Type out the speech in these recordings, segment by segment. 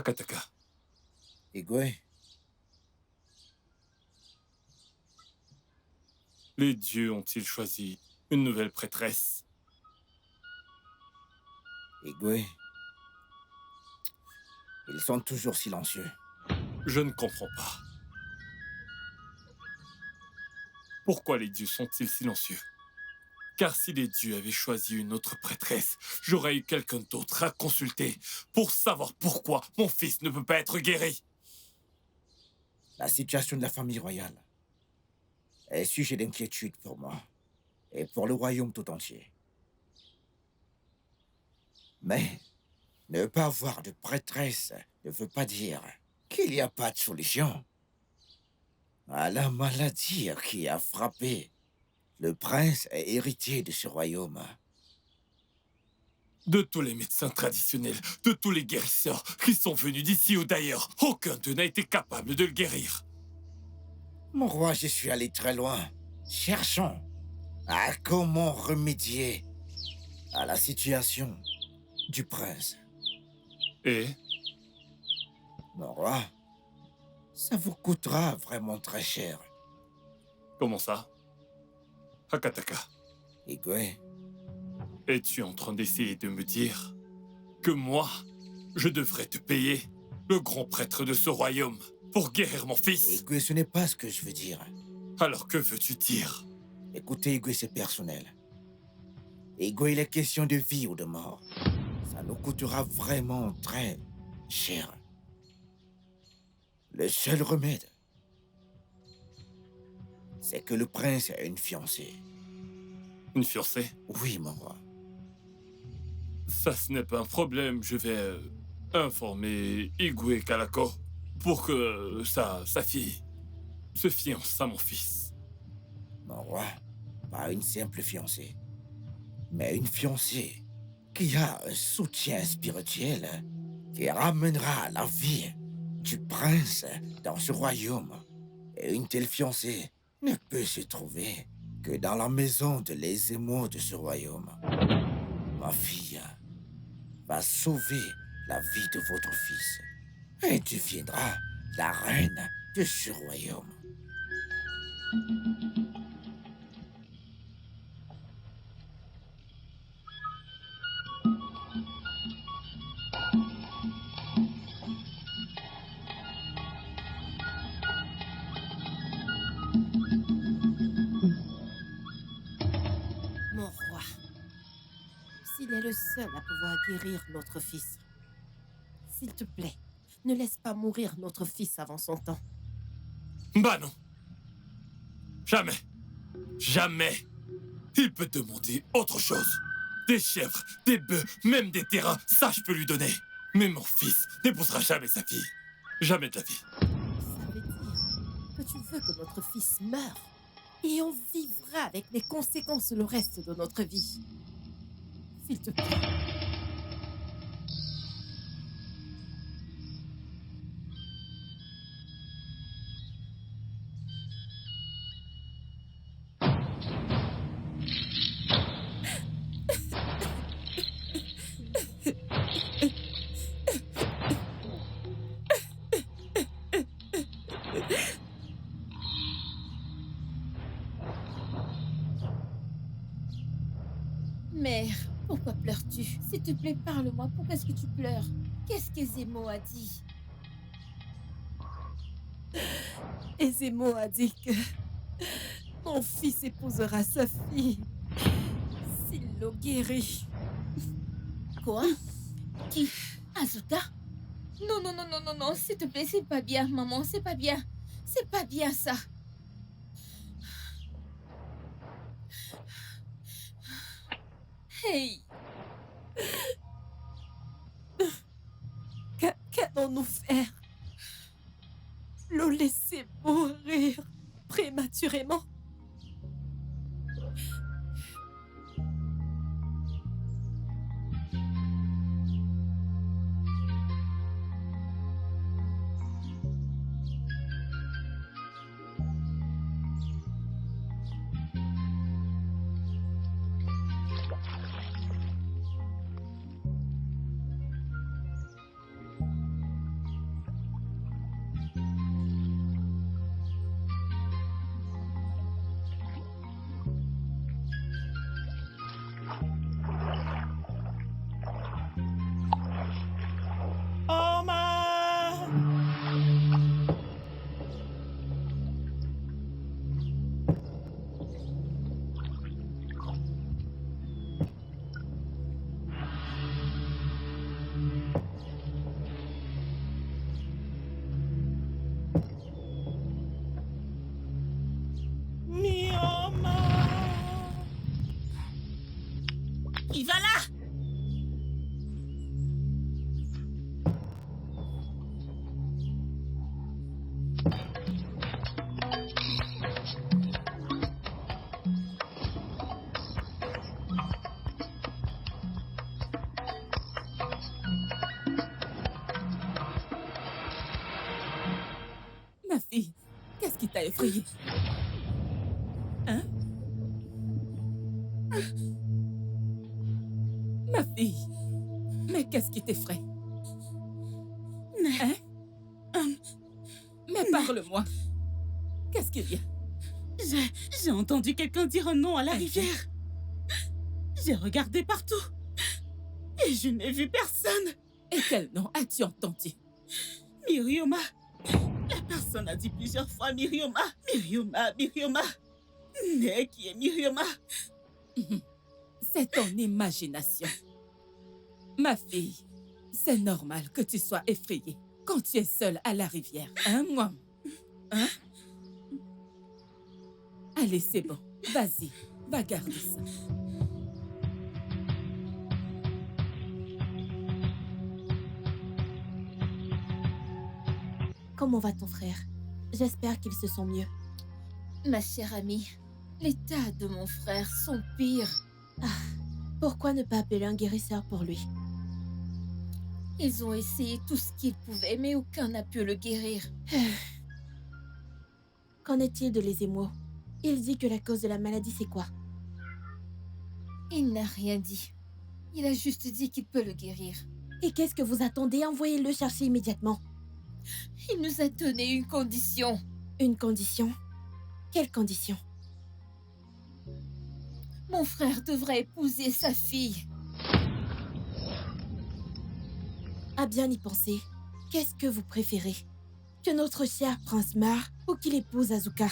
Akataka, Igwe, les dieux ont-ils choisi une nouvelle prêtresse? Igwe, ils sont toujours silencieux. Je ne comprends pas. Pourquoi les dieux sont-ils silencieux? Car si les dieux avaient choisi une autre prêtresse, j'aurais eu quelqu'un d'autre à consulter pour savoir pourquoi mon fils ne peut pas être guéri. La situation de la famille royale est sujet d'inquiétude pour moi et pour le royaume tout entier. Mais ne pas avoir de prêtresse ne veut pas dire qu'il n'y a pas de solution à la maladie qui a frappé le prince et héritier de ce royaume. De tous les médecins traditionnels, de tous les guérisseurs qui sont venus d'ici ou d'ailleurs, aucun d'eux n'a été capable de le guérir. Mon roi, je suis allé très loin. Cherchons à comment remédier à la situation du prince. Et Mon roi, ça vous coûtera vraiment très cher. comment ça? Akataka, Igwe, es-tu en train d'essayer de me dire que moi, je devrais te payer, le grand prêtre de ce royaume, pour guérir mon fils? Igwe, ce n'est pas ce que je veux dire. Alors que veux-tu dire? Écoutez, Igwe, c'est personnel. Igwe, il est question de vie ou de mort. Ça nous coûtera vraiment très cher. Le seul remède, c'est que le prince a une fiancée. Une fiancée? Oui, mon roi. Ça, ce n'est pas un problème. Je vais informer Igwe Kalako pour que sa fille se fiance à mon fils. Mon roi, pas une simple fiancée, mais une fiancée qui a un soutien spirituel qui ramènera la vie du prince dans ce royaume. Et une telle fiancée ne peut se trouver que dans la maison de les émaux de ce royaume. Ma fille va sauver la vie de votre fils et deviendra la reine de ce royaume. Mon roi, s'il est le seul à pouvoir guérir notre fils, s'il te plaît, ne laisse pas mourir notre fils avant son temps. Bah non. Jamais. Jamais. Il peut demander autre chose. Des chèvres, des bœufs, même des terrains, ça je peux lui donner. Mais mon fils n'épousera jamais sa fille. Jamais de la vie. Ça veut dire que tu veux que notre fils meure et on vivra avec les conséquences le reste de notre vie. S'il te plaît. Mère, pourquoi pleures-tu? S'il te plaît, parle-moi. Pourquoi est-ce que tu pleures? Qu'est-ce qu'Ezemo a dit? Ezemo a dit que mon fils épousera sa fille s'il le guérit. Quoi? Qui? Azuka? Non, non, non, non, non, non, s'il te plaît, c'est pas bien, maman, c'est pas bien. C'est pas bien ça. Hey! Qu'allons-nous faire? Le laisser mourir prématurément? Qui va là? Ma fille, qu'est-ce qui t'a effrayée? Hein? Ma fille, mais qu'est-ce qui t'effraie? Hein? Mais parle-moi. Qu'est-ce qu'il y a? J'ai entendu quelqu'un dire un nom à la rivière. J'ai regardé partout. Et je n'ai vu personne. Et quel nom as-tu entendu? Myrioma. La personne a dit plusieurs fois Myrioma. Myrioma, Myrioma. Mais qui est Myrioma? C'est ton imagination. Ma fille, c'est normal que tu sois effrayée quand tu es seule à la rivière, hein, moi? Hein? Allez, c'est bon. Vas-y, va garder ça. Comment va ton frère? J'espère qu'ils se sent mieux. Ma chère amie, l'état de mon frère sont pires. Pourquoi ne pas appeler un guérisseur pour lui? Ils ont essayé tout ce qu'ils pouvaient, mais aucun n'a pu le guérir. Qu'en est-il de les émaux? Il dit que la cause de la maladie, c'est quoi? Il n'a rien dit. Il a juste dit qu'il peut le guérir. Et qu'est-ce que vous attendez? Envoyez-le chercher immédiatement. Il nous a donné une condition. Une condition? Quelle condition? Mon frère devrait épouser sa fille. À bien y penser, qu'est-ce que vous préférez? Que notre cher prince meure ou qu'il épouse Asuka?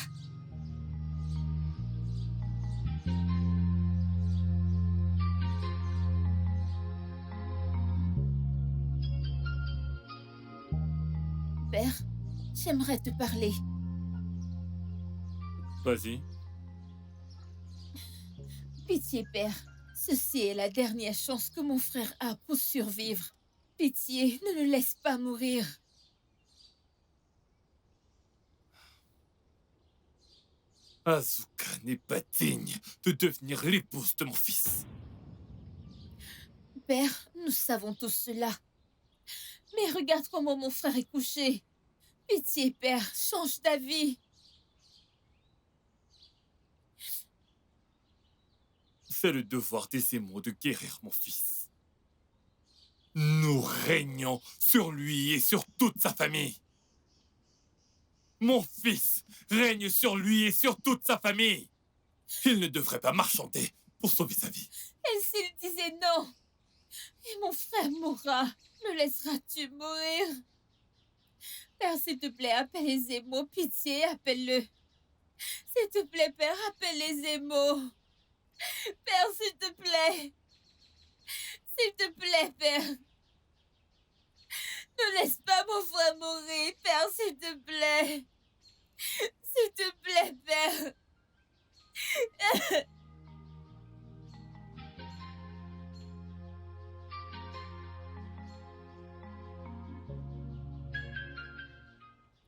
Père, j'aimerais te parler. Vas-y. Pitié, père. Ceci est la dernière chance que mon frère a pour survivre. Pitié, ne le laisse pas mourir. Asuka n'est pas digne de devenir l'épouse de mon fils. Père, nous savons tous cela. Mais regarde comment mon frère est couché. Pitié, père, change d'avis. C'est le devoir des émaux de guérir mon fils. Nous régnons sur lui et sur toute sa famille. Mon fils règne sur lui et sur toute sa famille. Il ne devrait pas marchander pour sauver sa vie. Et s'il disait non? Et mon frère mourra. Le laisseras-tu mourir? Père, s'il te plaît, appelle les émaux. Pitié, appelle-le. S'il te plaît, père, appelle les émaux. Père, s'il te plaît. S'il te plaît, père. Ne laisse pas mon frère mourir, père, s'il te plaît. S'il te plaît, père.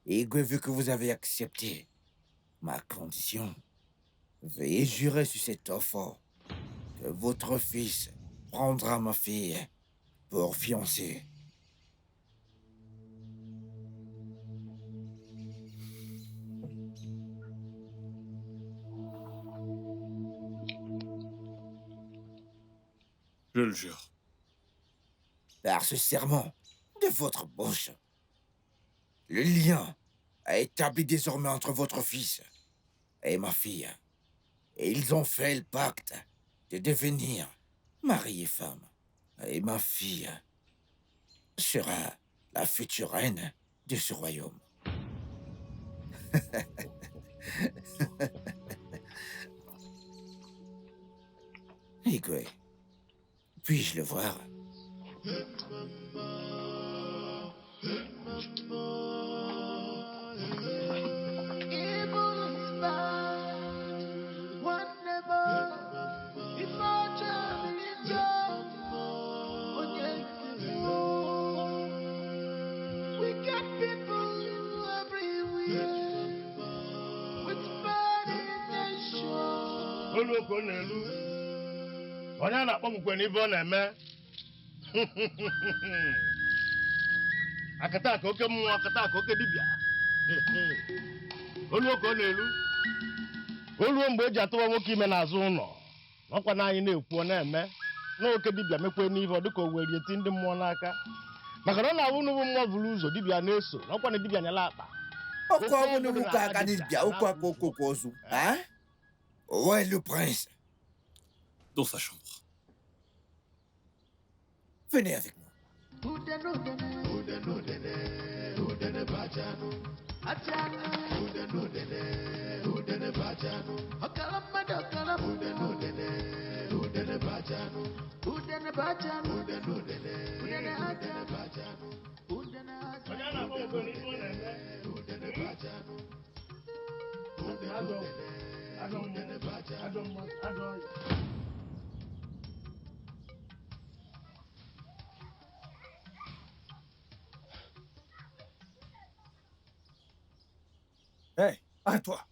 Igwe, vu que vous avez accepté ma condition, veuillez jurer sur cet offre que votre fils prendra ma fille pour fiancée. Je le jure. Par ce serment de votre bouche, le lien est établi désormais entre votre fils et ma fille. Et ils ont fait le pacte de devenir mari et femme. Et ma fille sera la future reine de ce royaume. Igwe, puis-je le voir? One never, if I tell me olu oko n'elu onye a na-akpọ bụkwa n'ibe ọ na-eme akata ka oke mmụọ akata ka oke dibịa olu oko n'elu oluo mgbe eji atụwa nwoke ime n'azụ ụlọ ọkwa na anyị na-ekwu ọ na-eme na oke dibịa mekwe n'ihe ọ dịka o were eti ndị mmụọ n'aka maka na ọ na-awụ n'ụmụ mmụọ buru ụzọ dibịa na-eso na ọkwa na dibịa nyela akpa Pourquoi vous ne vous regardez bien ou quoi, hein? Où est le prince? Dans sa chambre. Venez avec moi. Hé, arrête-toi.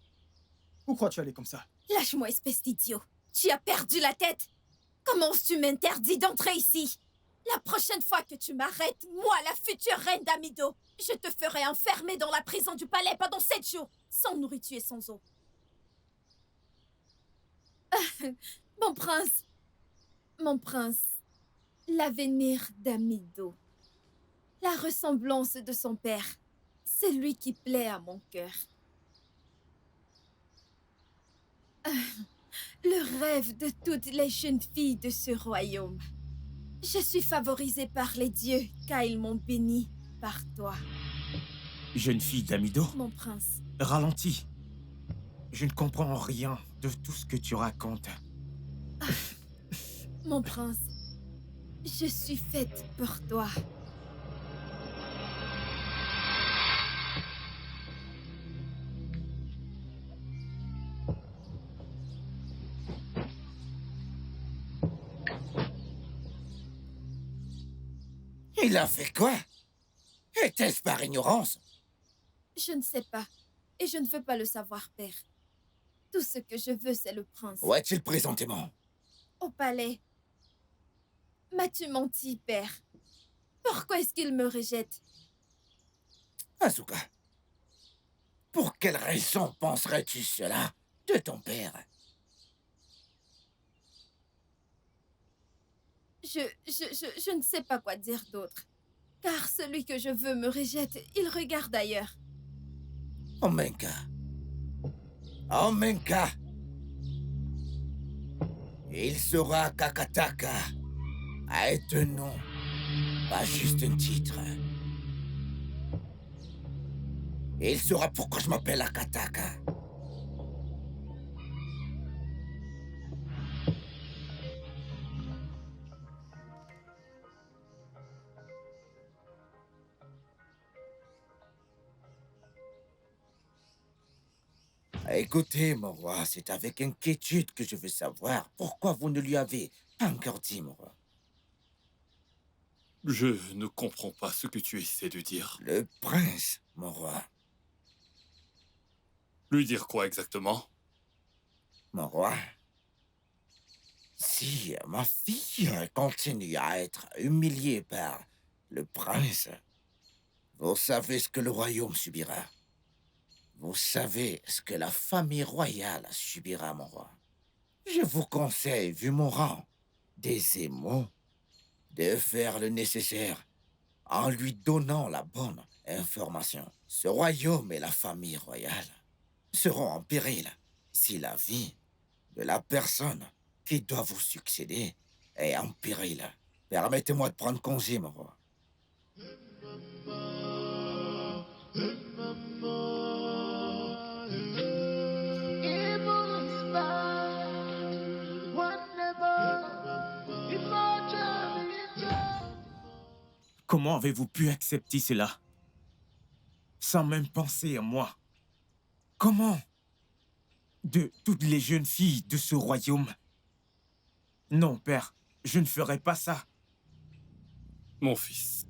Pourquoi tu allais comme ça? Lâche-moi, espèce d'idiot. Tu as perdu la tête. Comment tu m'interdis d'entrer ici? La prochaine fois que tu m'arrêtes, moi, la future reine d'Amido, je te ferai enfermer dans la prison du palais pendant 7 jours, sans nourriture et sans eau. Mon prince, l'avenir d'Amido, la ressemblance de son père, c'est lui qui plaît à mon cœur. Le rêve de toutes les jeunes filles de ce royaume. Je suis favorisée par les dieux, car ils m'ont bénie par toi. Jeune fille d'Amido, Mon prince, ralentis. Je ne comprends rien de tout ce que tu racontes. mon prince, je suis faite pour toi. Il a fait quoi? Était-ce par ignorance? Je ne sais pas, et je ne veux pas le savoir, père. Tout ce que je veux, c'est le prince. Où est-il présentement? Au palais. M'as-tu menti, père? Pourquoi est-ce qu'il me rejette? Asuka, pour quelle raison penserais-tu cela de ton père? Je ne sais pas quoi dire d'autre. Car celui que je veux me rejette, il regarde ailleurs. Omenka. Omenka. Il sera Kakataka. À être un nom, pas juste un titre. Il saura pourquoi je m'appelle Akataka. Écoutez, mon roi, c'est avec inquiétude que je veux savoir pourquoi vous ne lui avez pas encore dit, mon roi. Je ne comprends pas ce que tu essaies de dire. Le prince, mon roi. Lui dire quoi exactement? Mon roi, si ma fille continue à être humiliée par le prince, vous savez ce que le royaume subira. Vous savez ce que la famille royale subira, mon roi. Je vous conseille, vu mon rang, des émaux, de faire le nécessaire en lui donnant la bonne information. Ce royaume et la famille royale seront en péril si la vie de la personne qui doit vous succéder est en péril. Permettez-moi de prendre congé, mon roi. Comment avez-vous pu accepter cela? Sans même penser à moi. Comment? De toutes les jeunes filles de ce royaume. Non, père, je ne ferai pas ça. Mon fils,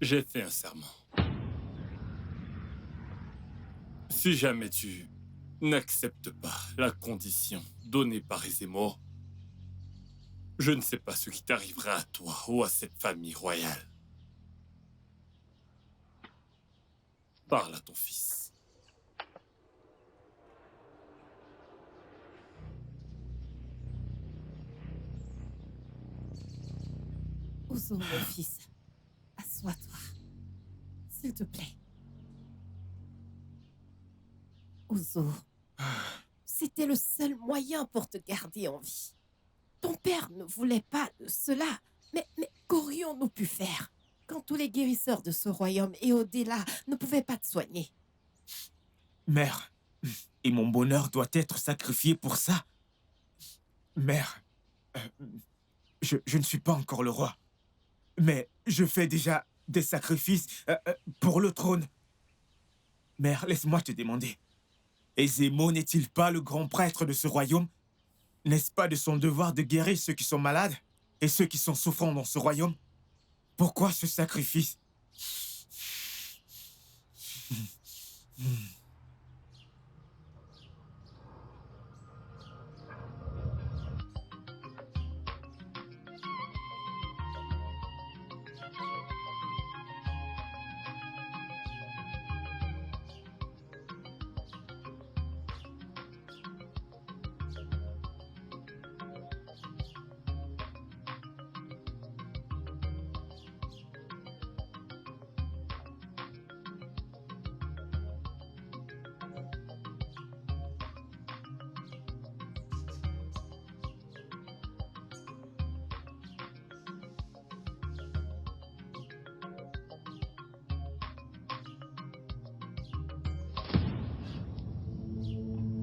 j'ai fait un serment. Si jamais tu n'accepte pas la condition donnée par Ezemo, je ne sais pas ce qui t'arrivera à toi ou à cette famille royale. Parle à ton fils. Ozo, mon fils, assois-toi. S'il te plaît. Ozo, c'était le seul moyen pour te garder en vie. Ton père ne voulait pas de cela. Mais qu'aurions-nous pu faire quand tous les guérisseurs de ce royaume et au-delà ne pouvaient pas te soigner? Mère, et mon bonheur doit être sacrifié pour ça? Mère, je ne suis pas encore le roi. Mais je fais déjà des sacrifices pour le trône. Mère, laisse-moi te demander. Ezemo n'est-il pas le grand prêtre de ce royaume? N'est-ce pas de son devoir de guérir ceux qui sont malades et ceux qui sont souffrants dans ce royaume? Pourquoi ce sacrifice?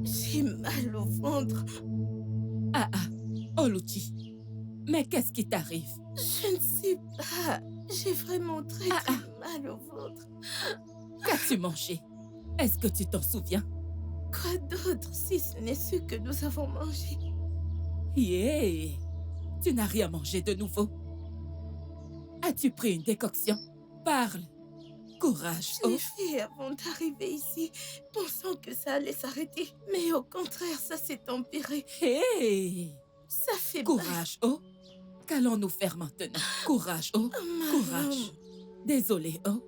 J'ai mal au ventre. Ah ah, Oluchi, mais qu'est-ce qui t'arrive? Je ne sais pas. J'ai vraiment très mal au ventre. Qu'as-tu mangé? Est-ce que tu t'en souviens? Quoi d'autre si ce n'est ce que nous avons mangé? Yeah! Tu n'as rien mangé de nouveau? As-tu pris une décoction? Parle! Courage, Je l'ai fait avant d'arriver ici, pensant que ça allait s'arrêter. Mais au contraire, ça s'est empiré. Hey! Ça fait Courage, oh! Qu'allons-nous faire maintenant? Courage, oh! Courage! Désolé, oh!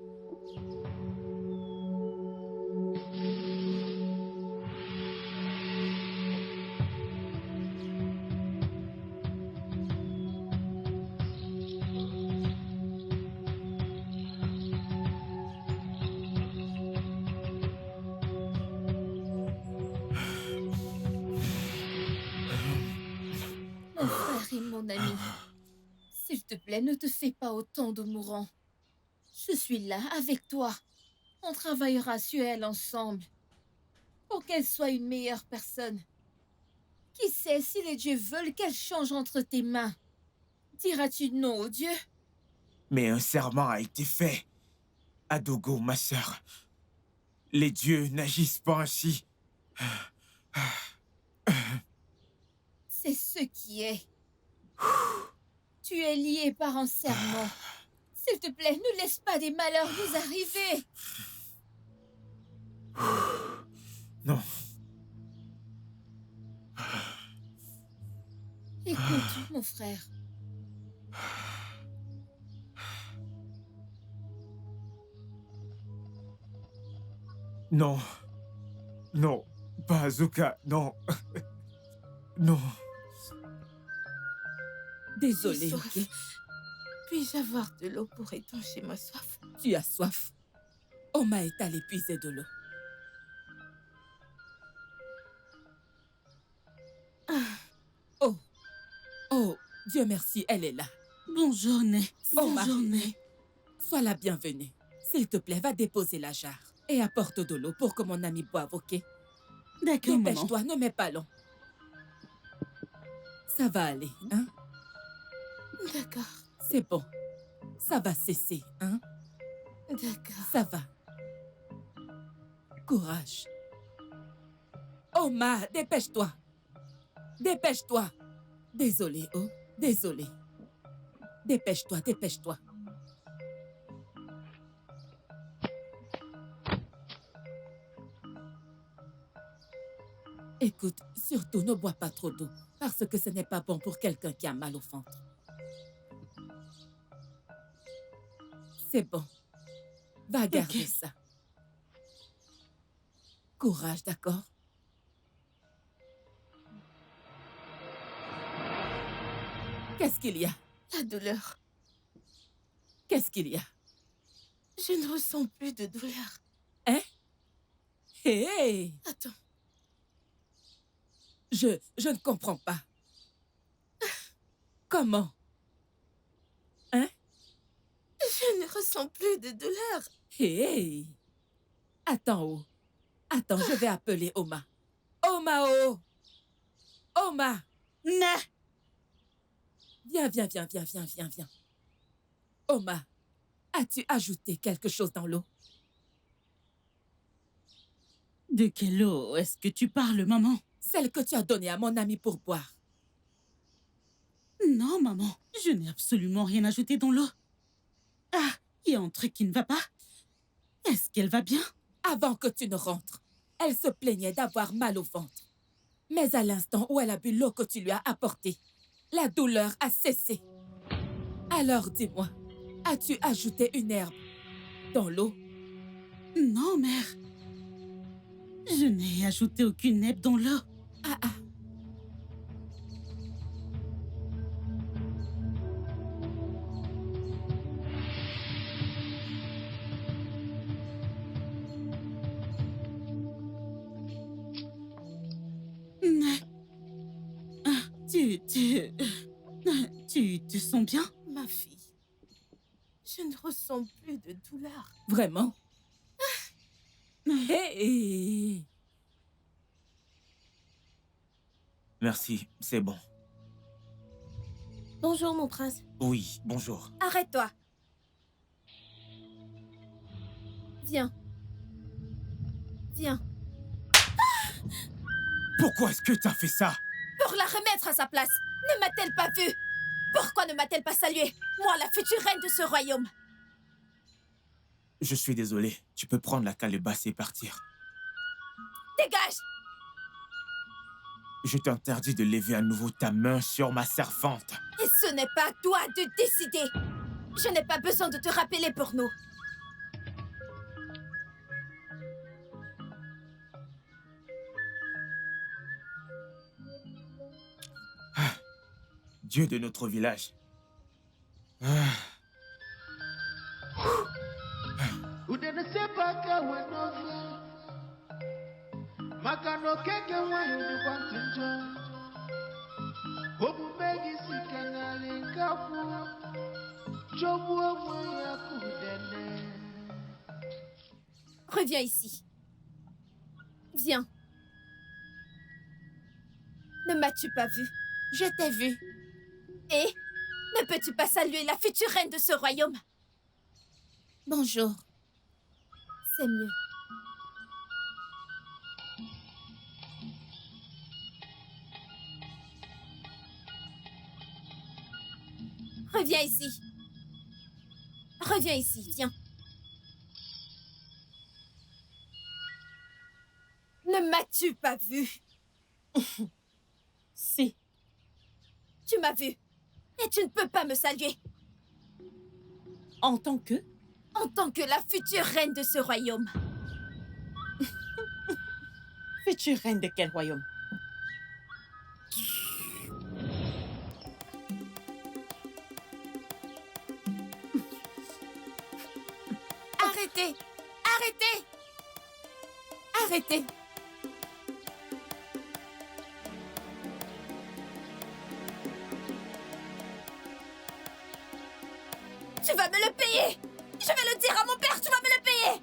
Mon frère et mon ami, s'il te plaît, ne te fais pas autant de mourants. Je suis là, avec toi. On travaillera sur elle ensemble, pour qu'elle soit une meilleure personne. Qui sait si les dieux veulent qu'elle change entre tes mains? Diras-tu non aux dieux? Mais un serment a été fait. Adogo, ma sœur. Les dieux n'agissent pas ainsi. C'est ce qui est. Tu es lié par un serment. S'il te plaît, ne laisse pas des malheurs nous arriver. Non. Écoute, mon frère. Non. Non. Pas Azuka, non. Non. Désolé, J'ai soif. ok? Puis-je avoir de l'eau pour étancher ma soif? Tu as soif. Oma est allée puiser de l'eau. Oh. Oh, Dieu merci, elle est là. Bonjour, Né. Oh, Bonjour, Marie. Né. Sois la bienvenue. S'il te plaît, va déposer la jarre et apporte de l'eau pour que mon ami boive, ok? D'accord, maman. Dépêche-toi, ne mets pas long. Ça va aller, hein? D'accord, C'est bon. Ça va cesser, hein? d'accord. Ça va. Courage. Oma, dépêche-toi. Dépêche-toi. Désolé, oh. Désolé. Dépêche-toi, dépêche-toi. Écoute, surtout ne bois pas trop d'eau, parce que ce n'est pas bon pour quelqu'un qui a mal au ventre. C'est bon. Va garder ça. Courage, d'accord? Qu'est-ce qu'il y a? La douleur. Qu'est-ce qu'il y a? Je ne ressens plus de douleur. Hein? Hé! Hey! Attends. Je ne comprends pas. Comment? Hein? Je ne ressens plus de douleur. Hé! Hey! Attends, oh. Attends, je vais appeler Oma. Oma, oh! Oma! Ne! Viens. Oma, as-tu ajouté quelque chose dans l'eau? De quelle eau est-ce que tu parles, maman? Celle que tu as donnée à mon ami pour boire. Non, maman, je n'ai absolument rien ajouté dans l'eau. Ah, il y a un truc qui ne va pas. Est-ce qu'elle va bien? Avant que tu ne rentres, elle se plaignait d'avoir mal au ventre. Mais à l'instant où elle a bu l'eau que tu lui as apportée, la douleur a cessé. Alors dis-moi, as-tu ajouté une herbe dans l'eau? Non, mère. Je n'ai ajouté aucune herbe dans l'eau. Ah. Tu te sens bien? Ma fille, je ne ressens plus de douleur. Vraiment? Hey! Merci, c'est bon. Bonjour, mon prince. Oui, bonjour. Arrête-toi. Viens. Pourquoi est-ce que t'as fait ça? Pour la remettre à sa place. Ne m'a-t-elle pas vue? Pourquoi ne m'a-t-elle pas saluée? Moi, la future reine de ce royaume. Je suis désolé. Tu peux prendre la calebasse et partir. Dégage! Je t'interdis de lever à nouveau ta main sur ma servante. Et ce n'est pas à toi de décider. Je n'ai pas besoin de te rappeler pour nous. Dieu de notre village. Reviens ici. Viens. Ne m'as-tu pas vu? Je t'ai vu. Et ne peux-tu pas saluer la future reine de ce royaume? Bonjour. C'est mieux. Reviens ici. Reviens ici, viens. Ne m'as-tu pas vu? Si. Tu m'as vu. Et tu ne peux pas me saluer. En tant que? En tant que la future reine de ce royaume. Future reine de quel royaume? Arrêtez! Arrêtez! Arrêtez! Tu vas me le payer! Je vais le dire à mon père, tu vas me le payer!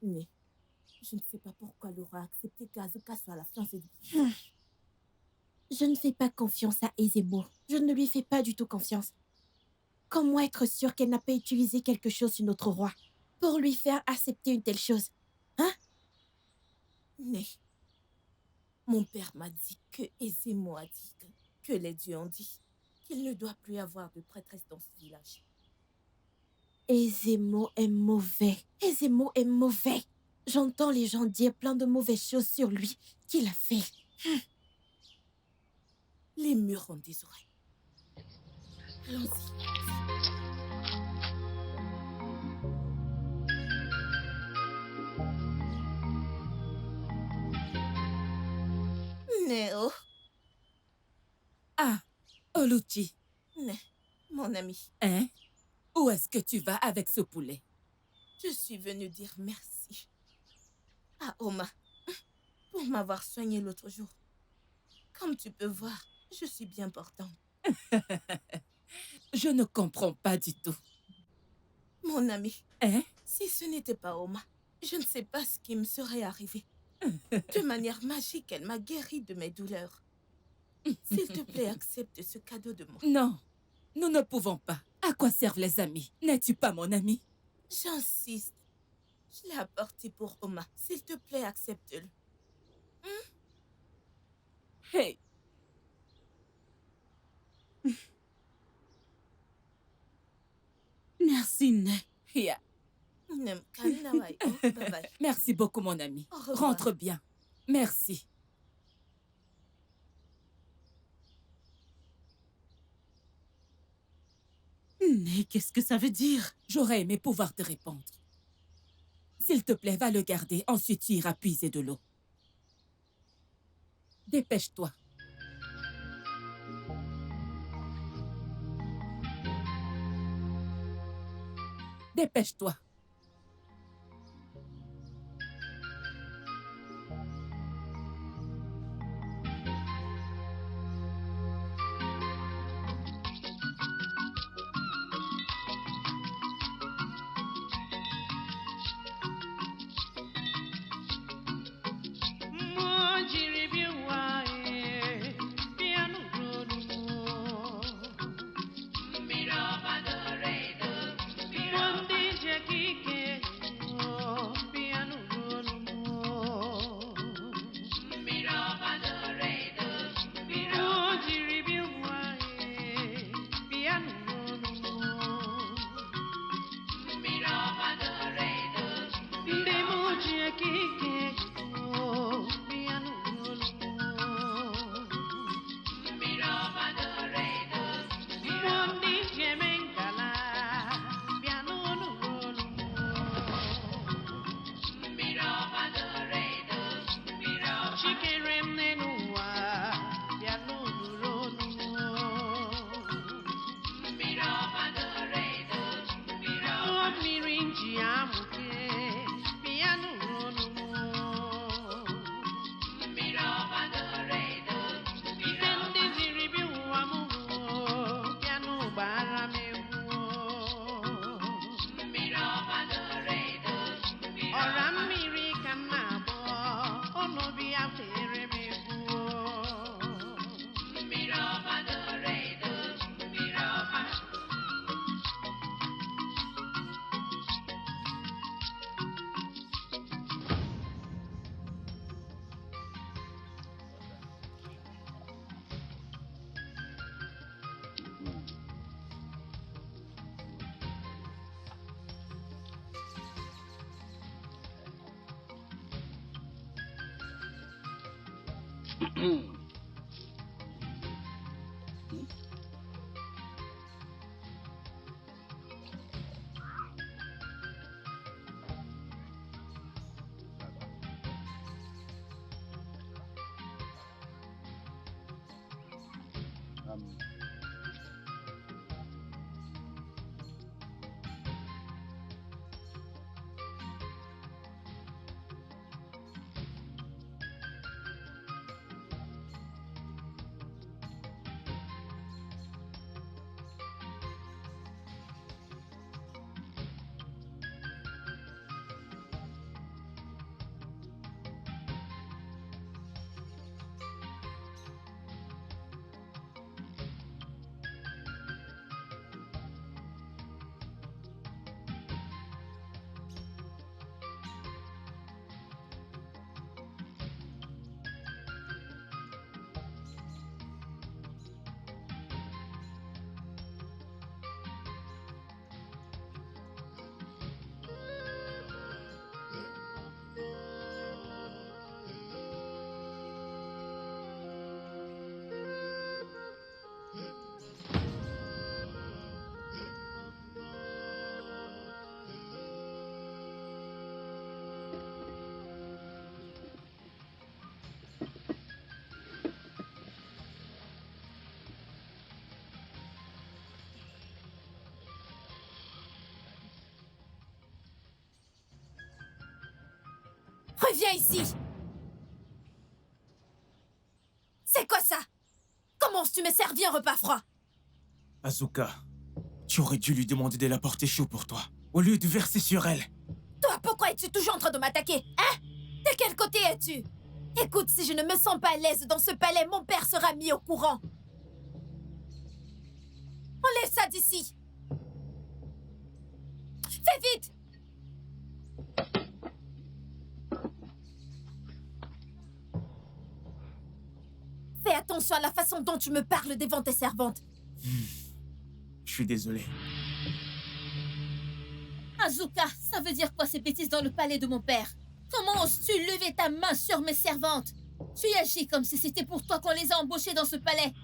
Mais je ne sais pas pourquoi Laura a accepté qu'Azuka soit la fiancée du... Je ne fais pas confiance à Ezemo. Je ne lui fais pas du tout confiance. Comment être sûre qu'elle n'a pas utilisé quelque chose sur notre roi? pour lui faire accepter une telle chose? Hein? Né, mon père m'a dit que Ezemo a dit que les dieux ont dit qu'il ne doit plus y avoir de prêtresse dans ce village. Ezemo est mauvais. Ezemo est mauvais. J'entends les gens dire plein de mauvaises choses sur lui qu'il a fait. Les murs ont des oreilles. Allons-y. Néo. Ah, Oluchi. Né, mon ami. Hein? Où est-ce que tu vas avec ce poulet? Je suis venue dire merci à Oma pour m'avoir soigné l'autre jour. Comme tu peux voir, je suis bien portante. Je ne comprends pas du tout. Mon ami, Hein? si ce n'était pas Oma, je ne sais pas ce qui me serait arrivé. De manière magique, elle m'a guéri de mes douleurs. S'il te plaît, accepte ce cadeau de moi. Non, nous ne pouvons pas. À quoi servent les amis? N'es-tu pas mon ami? J'insiste. Je l'ai apporté pour Oma. S'il te plaît, accepte-le. Hey! Merci, Né. Yeah. Bye bye. Merci beaucoup, mon ami. Au revoir. Rentre bien. Merci. Né, qu'est-ce que ça veut dire? J'aurais aimé pouvoir te répondre. S'il te plaît, va le garder. Ensuite, tu iras puiser de l'eau. Dépêche-toi. Dépêche-toi. Viens ici. C'est quoi ça? Comment oses-tu me servir un repas froid? Asuka, tu aurais dû lui demander de l'apporter chaud pour toi, au lieu de verser sur elle. Toi, pourquoi es-tu toujours en train de m'attaquer? Hein? De quel côté es-tu? Écoute, si je ne me sens pas à l'aise dans ce palais, mon père sera mis au courant. Enlève ça d'ici. Fais vite. Fais attention à la façon dont tu me parles devant tes servantes. Je suis désolé. Asuka, ça veut dire quoi ces bêtises dans le palais de mon père? Comment oses-tu lever ta main sur mes servantes? Tu agis comme si c'était pour toi qu'on les a embauchées dans ce palais.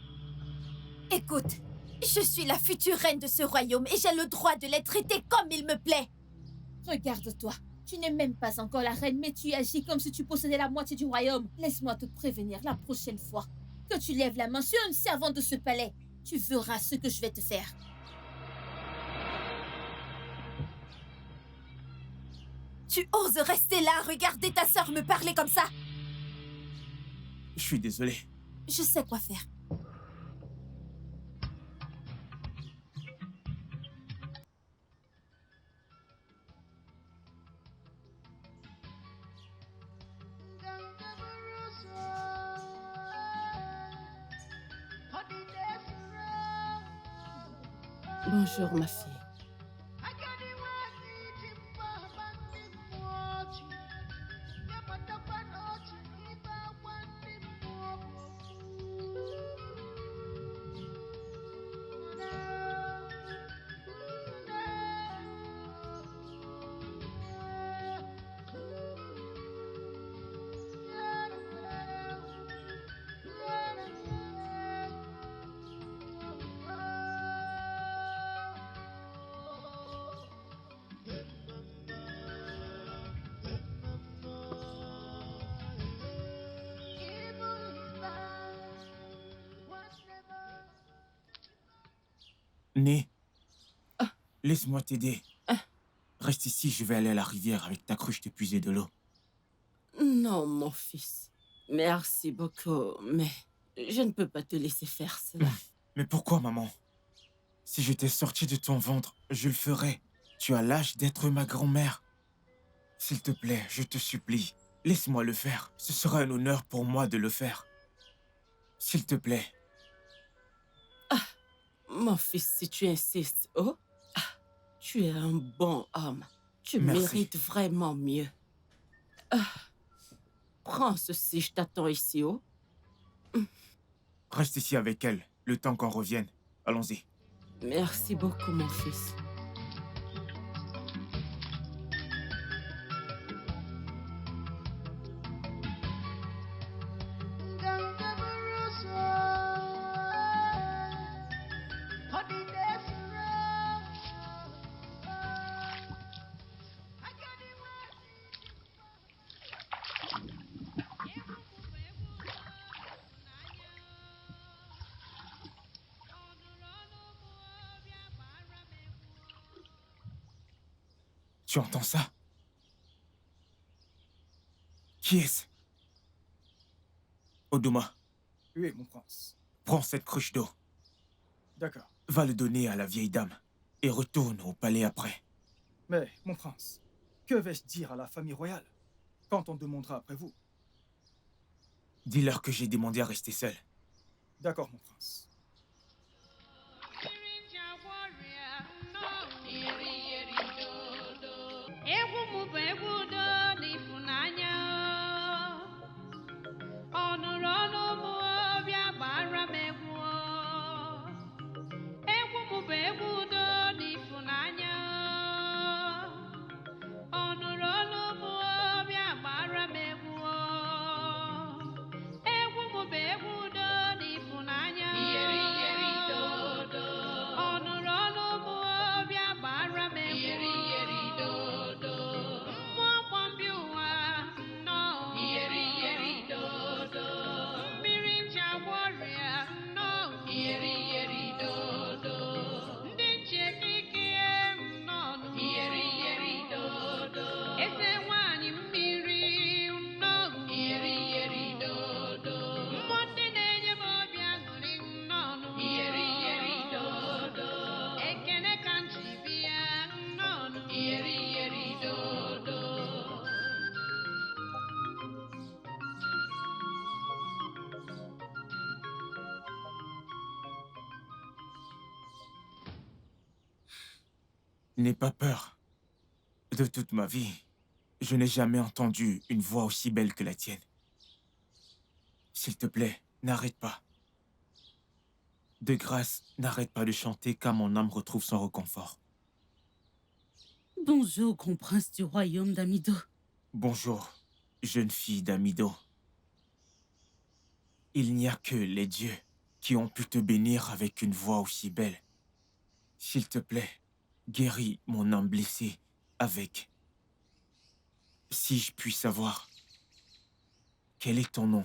Écoute, je suis la future reine de ce royaume et j'ai le droit de les traiter comme il me plaît. Regarde-toi, tu n'es même pas encore la reine, mais tu agis comme si tu possédais la moitié du royaume. Laisse-moi te prévenir la prochaine fois que tu lèves la main sur une servante de ce palais. Tu verras ce que je vais te faire. Tu oses rester là, regarder ta sœur me parler comme ça? Je suis désolé. Je sais quoi faire. Bonjour, ma fille. Né, laisse-moi t'aider. Reste ici, je vais aller à la rivière avec ta cruche te puiser de l'eau. Non, mon fils. Merci beaucoup, mais je ne peux pas te laisser faire cela. Mais pourquoi, maman? Si je t'ai sorti de ton ventre, je le ferai. Tu as l'âge d'être ma grand-mère. S'il te plaît, je te supplie, laisse-moi le faire. Ce sera un honneur pour moi de le faire. S'il te plaît. Mon fils, si tu insistes, tu es un bon homme. Tu Merci. mérites vraiment mieux. Prends ceci, je t'attends ici, Reste ici avec elle, le temps qu'on revienne. Allons-y. Merci beaucoup, mon fils. Tu entends ça? Qui est-ce? Oduma, Oui, mon prince. prends cette cruche d'eau. D'accord. Va le donner à la vieille dame et retourne au palais après. Mais, mon prince, que vais-je dire à la famille royale quand on demandera après vous? Dis-leur que j'ai demandé à rester seul. D'accord, mon prince. Yeah. N'aie pas peur. De toute ma vie, je n'ai jamais entendu une voix aussi belle que la tienne. S'il te plaît, n'arrête pas. De grâce, n'arrête pas de chanter car mon âme retrouve son réconfort. Bonjour, grand prince du royaume d'Amido. Bonjour, jeune fille d'Amido. Il n'y a que les dieux qui ont pu te bénir avec une voix aussi belle. S'il te plaît, guéris mon âme blessée avec... Si je puis savoir, quel est ton nom?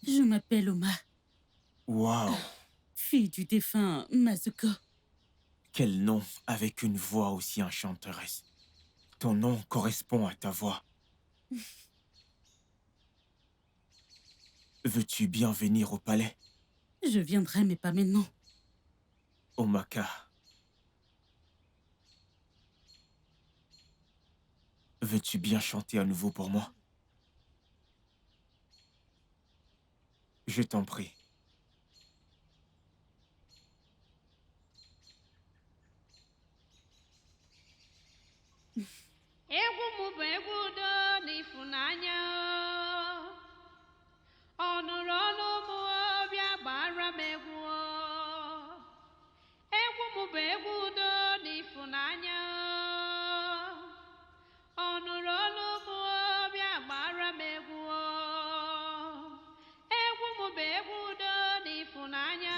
Je m'appelle Oma, Waouh, fille du défunt Mazuko. quel nom avec une voix aussi enchanteresse. Ton nom correspond à ta voix. Veux-tu bien venir au palais, Je viendrai, mais pas maintenant. Omaka? Veux-tu bien chanter à nouveau pour moi? Je t'en prie. Egwu m bụ egwu udo na ịfụnanya ọ nụrụ ọnụ m bịa gbara m egwu egwu m bụ egwu udo na ịfụnanya ọ nụrụ ọnụ m bịa gbara m egwu egwu m bụ egwu udo na ịfụnanya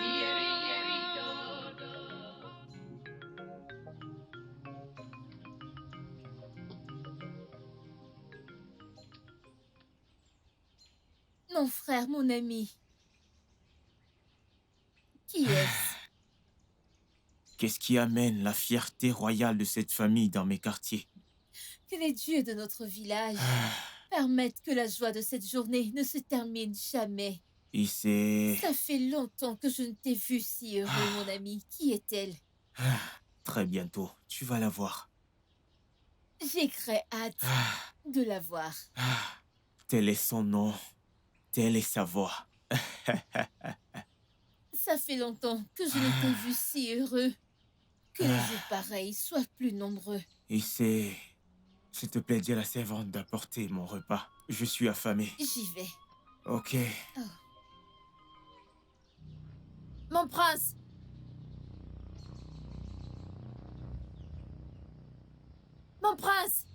Mon frère, mon ami. Qui est-ce? Qu'est-ce qui amène la fierté royale de cette famille dans mes quartiers? Que les dieux de notre village permettent que la joie de cette journée ne se termine jamais. Et c'est... Ça fait longtemps que je ne t'ai vu si heureux, mon ami. Qui est-elle? Très bientôt, tu vas la voir. J'ai très hâte de la voir. Tel est son nom, telle est sa voix. Ça fait longtemps que je ne t'ai vu si heureux. Que les jours pareils soient plus nombreux. Et c'est... S'il te plaît, dis à la servante d'apporter mon repas. Je suis affamé. J'y vais. Ok. Mon prince! Mon prince!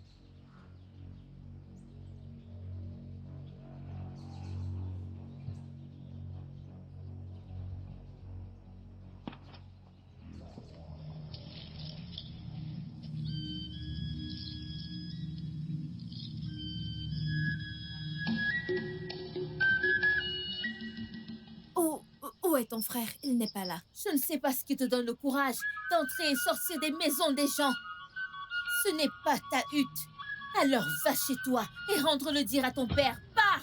Où est ton frère? Il n'est pas là. Je ne sais pas ce qui te donne le courage d'entrer et sortir des maisons des gens. Ce n'est pas ta hutte. Alors va chez toi et rentre le dire à ton père. Pars!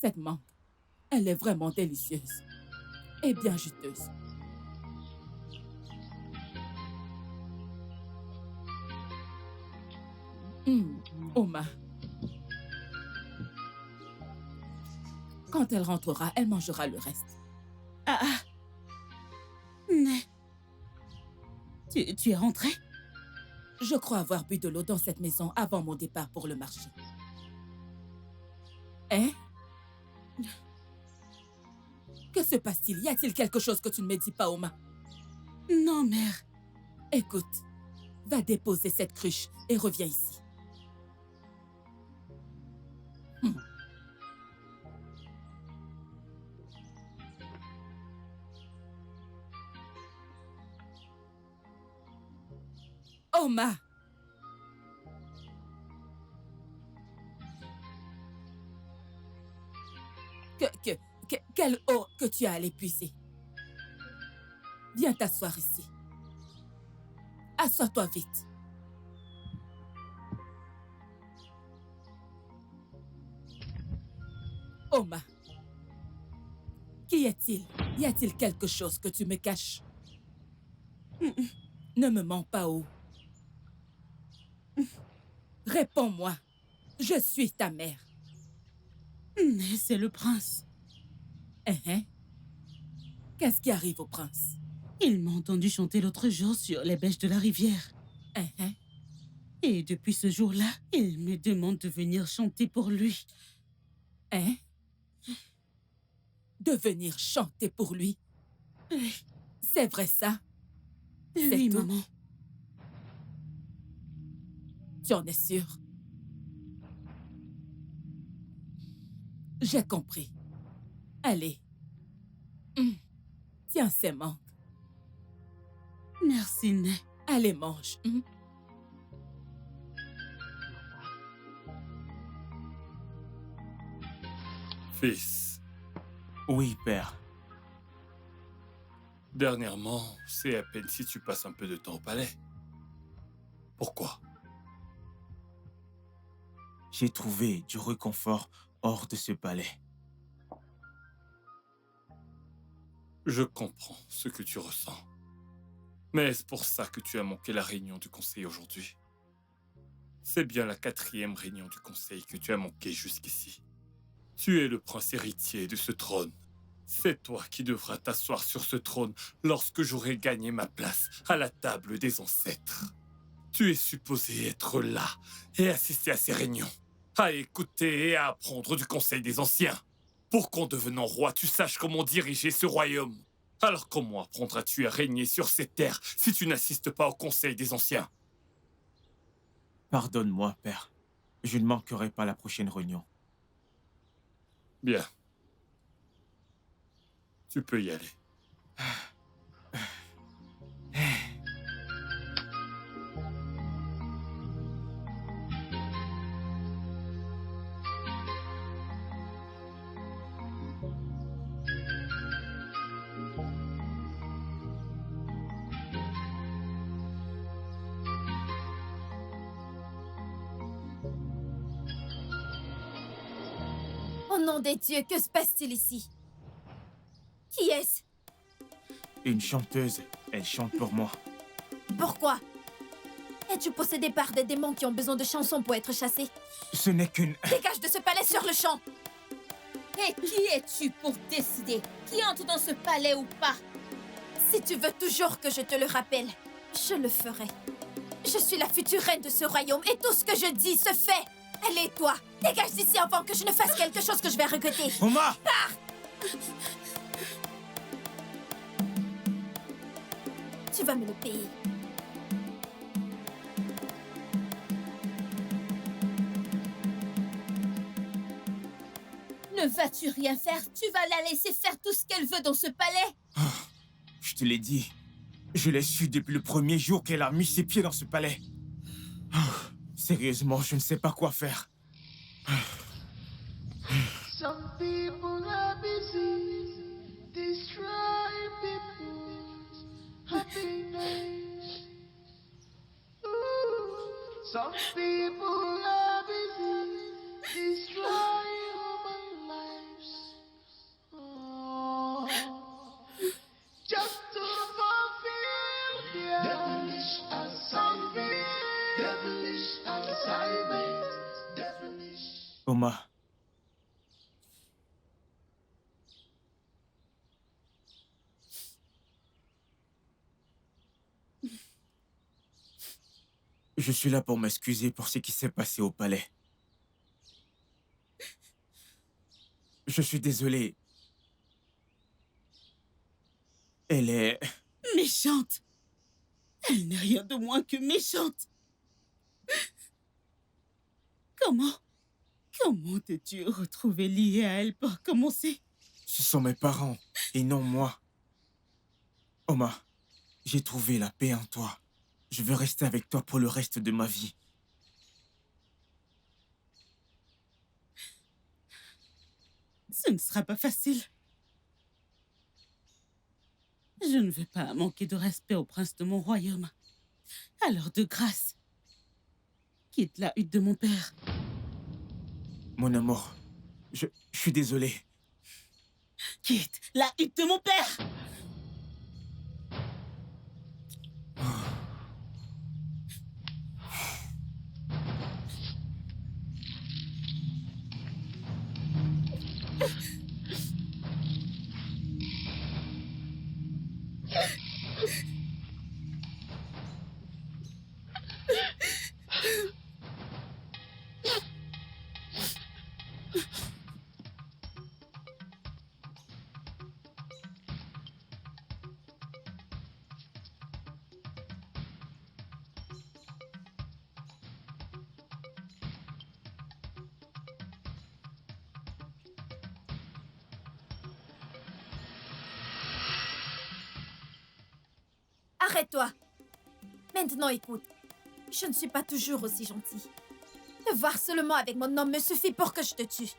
Cette mangue, elle est vraiment délicieuse et bien juteuse. Oma. Quand elle rentrera, elle mangera le reste. Mais... Tu es rentré? Je crois avoir bu de l'eau dans cette maison avant mon départ pour le marché. Hein? Que se passe-t-il? Y a-t-il quelque chose que tu ne me dis pas, Oma? Non, mère. Écoute, va déposer cette cruche et reviens ici. Oma! Quelle eau que tu as allé puiser? Viens t'asseoir ici. Assois-toi vite. Oma, qu'y a-t-il? Y a-t-il quelque chose que tu me caches? Ne me mens pas, Oh. Réponds-moi. Je suis ta mère. Mais c'est le prince. Qu'est-ce qui arrive au prince? Il m'a entendu chanter l'autre jour sur les bêches de la rivière. Et depuis ce jour-là, il me demande de venir chanter pour lui. De venir chanter pour lui? Oui. C'est vrai ça? Oui, tout? maman. Tu en es sûre? J'ai compris. Allez. Tiens ces mangues. Merci, Né. Allez, mange. Fils, Oui, père. dernièrement, c'est à peine si tu passes un peu de temps au palais. Pourquoi? J'ai trouvé du réconfort hors de ce palais. Je comprends ce que tu ressens. Mais est-ce pour ça que tu as manqué la réunion du conseil aujourd'hui? C'est bien la 4e réunion du conseil que tu as manqué jusqu'ici. Tu es le prince héritier de ce trône. C'est toi qui devras t'asseoir sur ce trône lorsque j'aurai gagné ma place à la table des ancêtres. Tu es supposé être là et assister à ces réunions, à écouter et à apprendre du conseil des anciens, pour qu'en devenant roi, tu saches comment diriger ce royaume. Alors comment apprendras-tu à régner sur ces terres si tu n'assistes pas au conseil des anciens? Pardonne-moi, père. Je ne manquerai pas la prochaine réunion. Bien. Tu peux y aller. Au nom des dieux, que se passe-t-il ici? Qui est-ce? Une chanteuse, elle chante pour moi. Pourquoi? Es-tu possédé par des démons qui ont besoin de chansons pour être chassés? Ce n'est qu'une... Dégage de ce palais sur le champ! Et qui es-tu pour décider qui entre dans ce palais ou pas? Si tu veux toujours que je te le rappelle, je le ferai. Je suis la future reine de ce royaume et tout ce que je dis se fait. Allez, toi, dégage d'ici avant que je ne fasse quelque chose que je vais regretter. Oma! Pars! Tu vas me le payer. Ne vas-tu rien faire? Tu vas la laisser faire tout ce qu'elle veut dans ce palais? Je te l'ai dit. Je l'ai su depuis le premier jour qu'elle a mis ses pieds dans ce palais. Sérieusement, je ne sais pas quoi faire. Some people are busy destroying people's happiness. Some people are busy destroying human lives. Just to fulfill their devilish assignment. Devilish assignment. Devilish. Oma. Je suis là pour m'excuser pour ce qui s'est passé au palais. Je suis désolé. Elle est... Méchante. Elle n'est rien de moins que méchante. Comment t'es-tu retrouvé lié à elle pour commencer? Ce sont mes parents et non moi. Oma, j'ai trouvé la paix en toi. Je veux rester avec toi pour le reste de ma vie. Ce ne sera pas facile. Je ne veux pas manquer de respect au prince de mon royaume. Alors, de grâce, quitte la hutte de mon père. Mon amour, je suis désolé. Quitte la hutte de mon père! Arrête-toi. Maintenant, écoute. Je ne suis pas toujours aussi gentille. Te voir seulement avec mon homme me suffit pour que je te tue.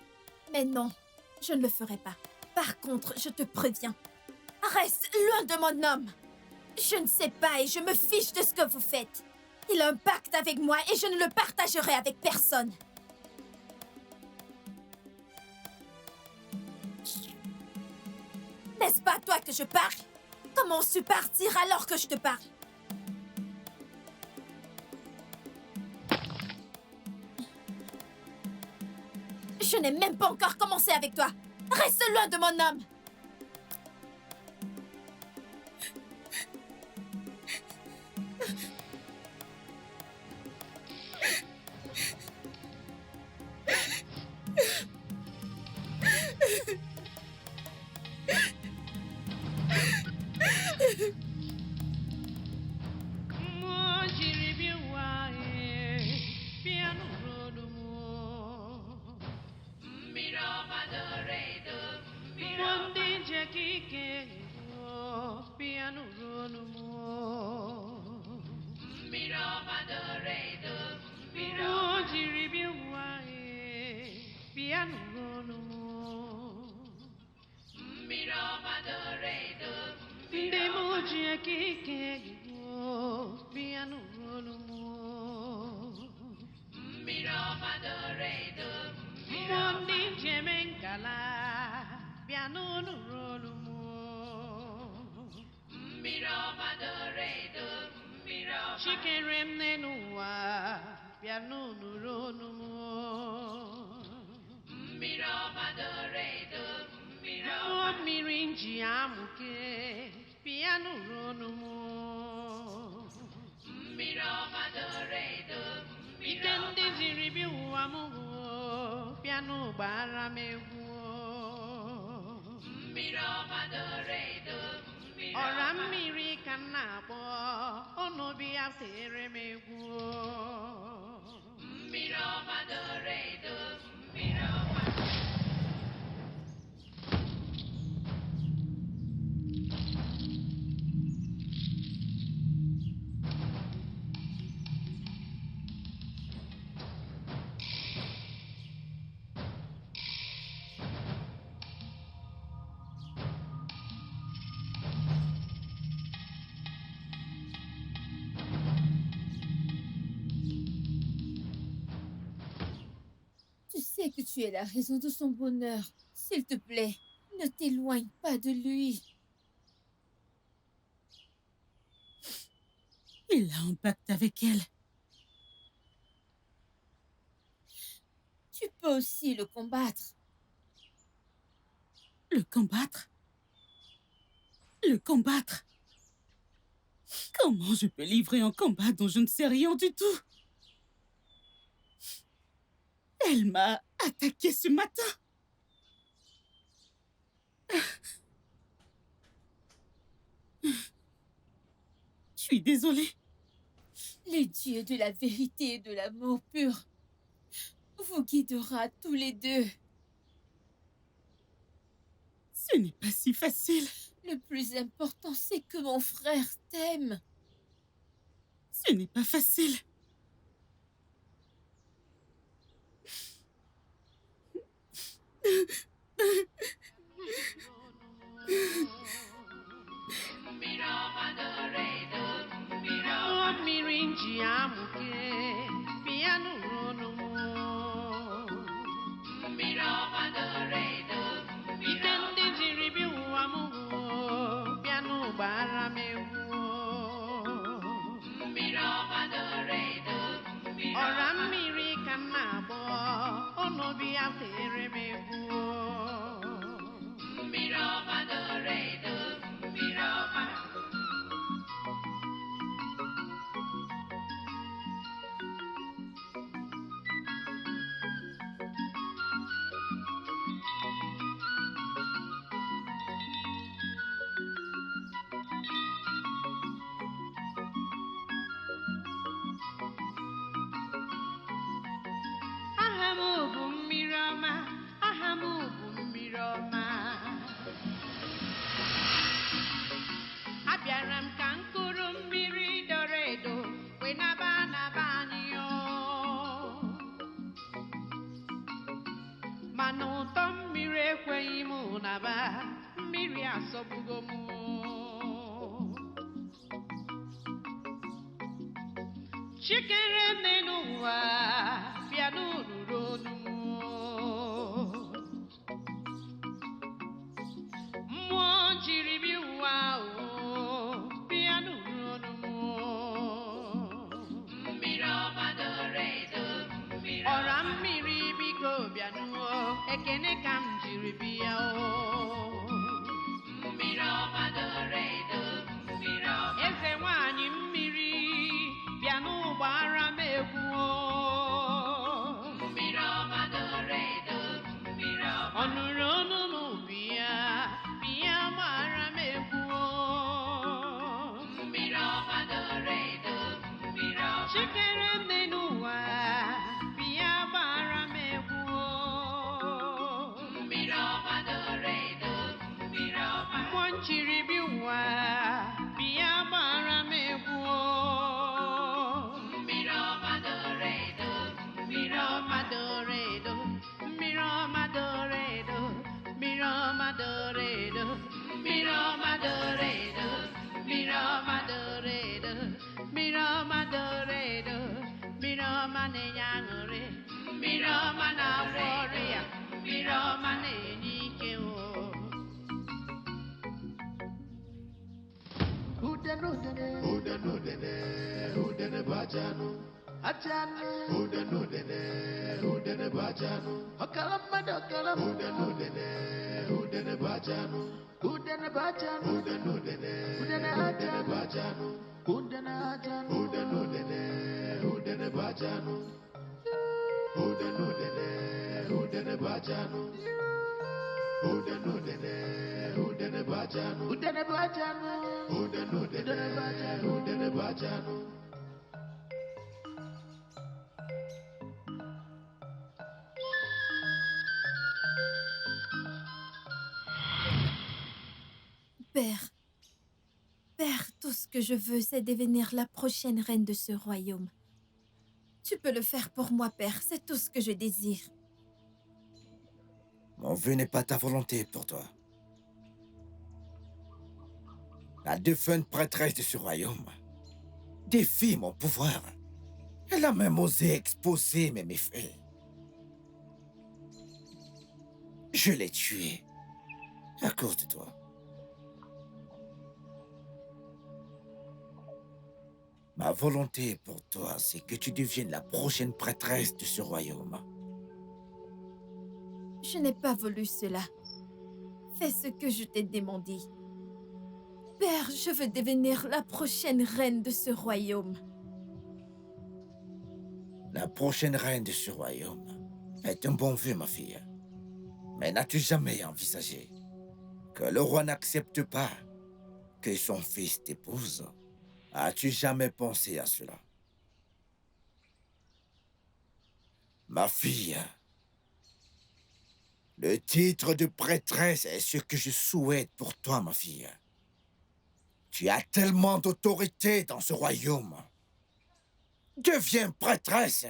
Mais non, je ne le ferai pas. Par contre, je te préviens. Reste loin de mon homme. Je ne sais pas et je me fiche de ce que vous faites. Il a un pacte avec moi et je ne le partagerai avec personne. N'est-ce pas à toi que je parle? Comment oses-tu partir alors que je te parle? Je n'ai même pas encore commencé avec toi. Reste loin de mon homme. Tu sais que tu es la raison de son bonheur. S'il te plaît, ne t'éloigne pas de lui. Il a un pacte avec elle. Tu peux aussi le combattre. Le combattre? Le combattre? Comment je peux livrer un combat dont je ne sais rien du tout? Elle m'a attaqué ce matin. Je suis désolée. Les dieux de la vérité et de l'amour pur vous guidera tous les deux. Ce n'est pas si facile. Le plus important, c'est que mon frère t'aime. Ce n'est pas facile. Abịara m ka m kụrụ asọgbugo m chikere nne n'ụwa bịa n'ururu onu mmụọ jiri bi ụwa bịa n'ururu onu mmiri ọma doro edo ọra mmiri biko bịa n'ụwa ekene ka m jiri bịa mmiri ọma doro edo eze nwanyị mmiri bịa n'ụgbara m egwu mmiri ọma doro edo ọ nụrụ ọnụ n'ubi ya bịa gbara m egwu mmiri ọma doro edo chikere nne n'ụwa bịa gbara m egwu mmiri ọma doro edo mmụọ nchiri bi ụwa bịa gbara m egwu mmiri ọma doro edo mmiri ọma doro edo mmiri ọma doro edo mmiri ọma doro edo mmiri ọma doro edo mmiri ọma doro edo mmiri ọma doro edo mmiri ọma na-enye aṅụrị mmiri ọma na-agwọ ọrịa mmiri ọma na-enye ike Udene bajanu ajanu udene bajanu okalamada okalam udene bajanu udene bajanu udene bajanu udene ajanu udene bajanu udene bajanu udene bajanu udene bajanu Père, tout ce que je veux, c'est devenir la prochaine reine de ce royaume. Tu peux le faire pour moi, Père, c'est tout ce que je désire. Mon vœu n'est pas ta volonté pour toi. La défunte prêtresse de ce royaume défie mon pouvoir. Elle a même osé exposer mes méfaits. Je l'ai tuée à cause de toi. Ma volonté pour toi, c'est que tu deviennes la prochaine prêtresse de ce royaume. Je n'ai pas voulu cela. Fais ce que je t'ai demandé. Père, je veux devenir la prochaine reine de ce royaume. La prochaine reine de ce royaume est un bon vœu, ma fille. Mais n'as-tu jamais envisagé que le roi n'accepte pas que son fils t'épouse? As-tu jamais pensé à cela? Ma fille, le titre de prêtresse est ce que je souhaite pour toi, ma fille. Tu as tellement d'autorité dans ce royaume. Deviens prêtresse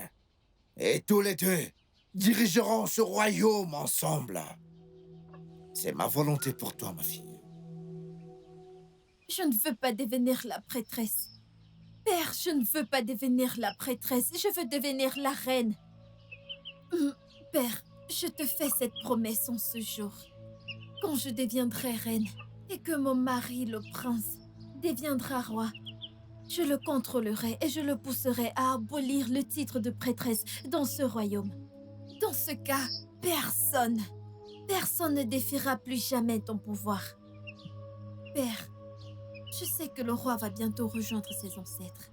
et tous les deux dirigeront ce royaume ensemble. C'est ma volonté pour toi, ma fille. Je ne veux pas devenir la prêtresse. Père, je ne veux pas devenir la prêtresse. Je veux devenir la reine. Père, je te fais cette promesse en ce jour. Quand je deviendrai reine et que mon mari, le prince, deviendra roi, je le contrôlerai et je le pousserai à abolir le titre de prêtresse dans ce royaume. Dans ce cas, personne ne défiera plus jamais ton pouvoir. Père, je sais que le roi va bientôt rejoindre ses ancêtres.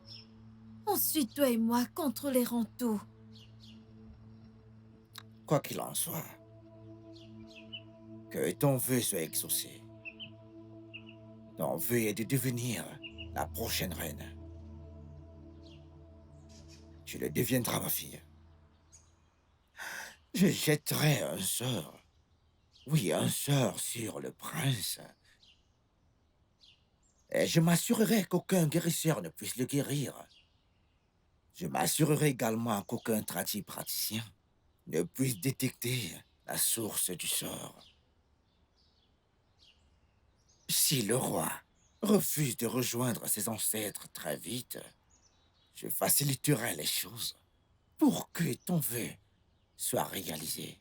Ensuite, toi et moi contrôlerons tout. Quoi qu'il en soit, que ton vœu soit exaucé. Ton vœu est de devenir la prochaine reine. Tu le deviendras, ma fille. Je jetterai un sort. Oui, un sort sur le prince. Et je m'assurerai qu'aucun guérisseur ne puisse le guérir. Je m'assurerai également qu'aucun praticien ne puisse détecter la source du sort. Si le roi refuse de rejoindre ses ancêtres très vite, je faciliterai les choses pour que ton vœu soit réalisé.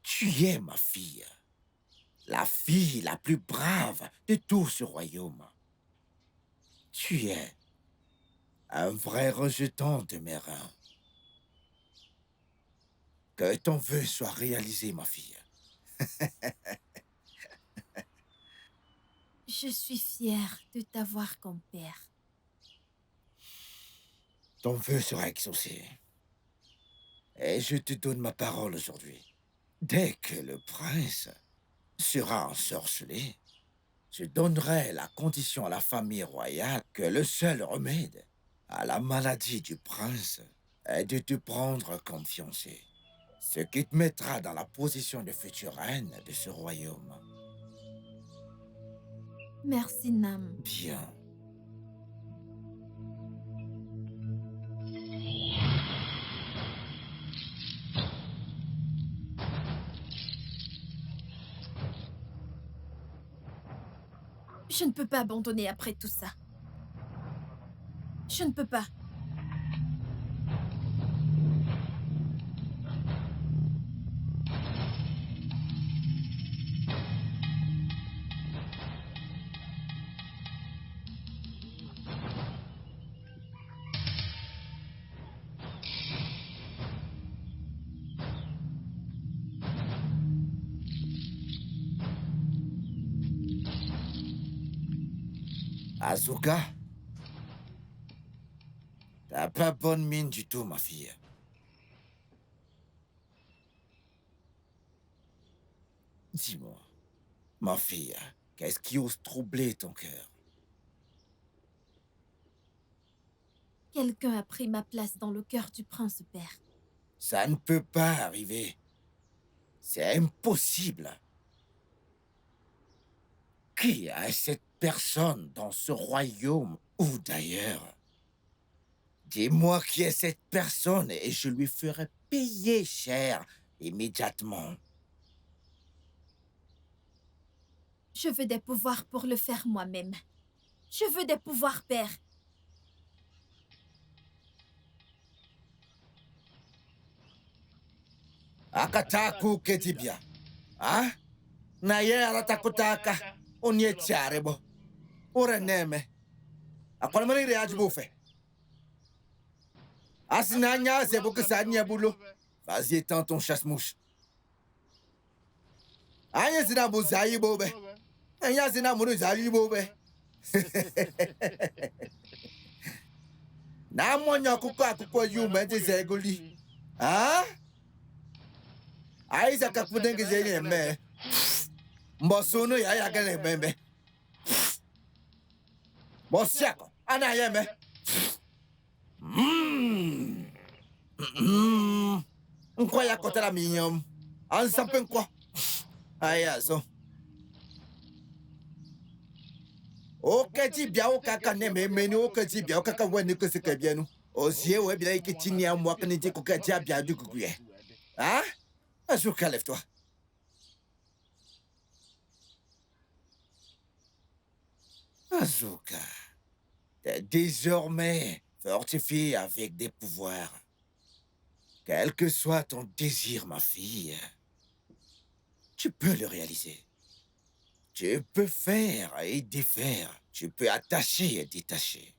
Tu es ma fille, la fille la plus brave de tout ce royaume. Tu es un vrai rejeton de mes reins. Que ton vœu soit réalisé, ma fille. Je suis fière de t'avoir comme père. Ton vœu sera exaucé. Et je te donne ma parole aujourd'hui. Dès que le prince sera ensorcelé, je donnerai la condition à la famille royale que le seul remède à la maladie du prince est de te prendre comme fiancée. Ce qui te mettra dans la position de future reine de ce royaume. Merci, Nam. Bien. Je ne peux pas abandonner après tout ça. Je ne peux pas. Asuka, t'as pas bonne mine du tout, ma fille. Dis-moi, ma fille, qu'est-ce qui ose troubler ton cœur? Quelqu'un a pris ma place dans le cœur du prince père. Ça ne peut pas arriver. C'est impossible. Qui est cette personne dans ce royaume ou d'ailleurs? Dis-moi qui est cette personne et je lui ferai payer cher immédiatement. Je veux des pouvoirs pour le faire moi-même. Je veux des pouvoirs, père. Akataku ketibia. Ah? Nayera takutaka. Onye tiarebo. Ora neme. Akwala mani reaj bufe. Asinanya zebo que ça n'y a boulot. Vas-y, étends ton chasse-mouche. Anya zina buzayi bobe. Anya zina munu zayi bobe. Na monyo kuko yume de zegoli. Ah? Aiza kakudenge zeye me. Mbosono ya gane bembe. Bosiako, ana yeme. Nkwa ya kotara minyom. Ansampe nkwa. Ayazo. Oketi bia okaka neme meni oketi bia okaka wani kusike bienu. Osie we bila ikitini ya mwaka niti koketi ya bia dukukuye. Hein? Asuka, lève-toi. Asuka, t'es désormais fortifiée avec des pouvoirs. Quel que soit ton désir, ma fille, tu peux le réaliser. Tu peux faire et défaire. Tu peux attacher et détacher.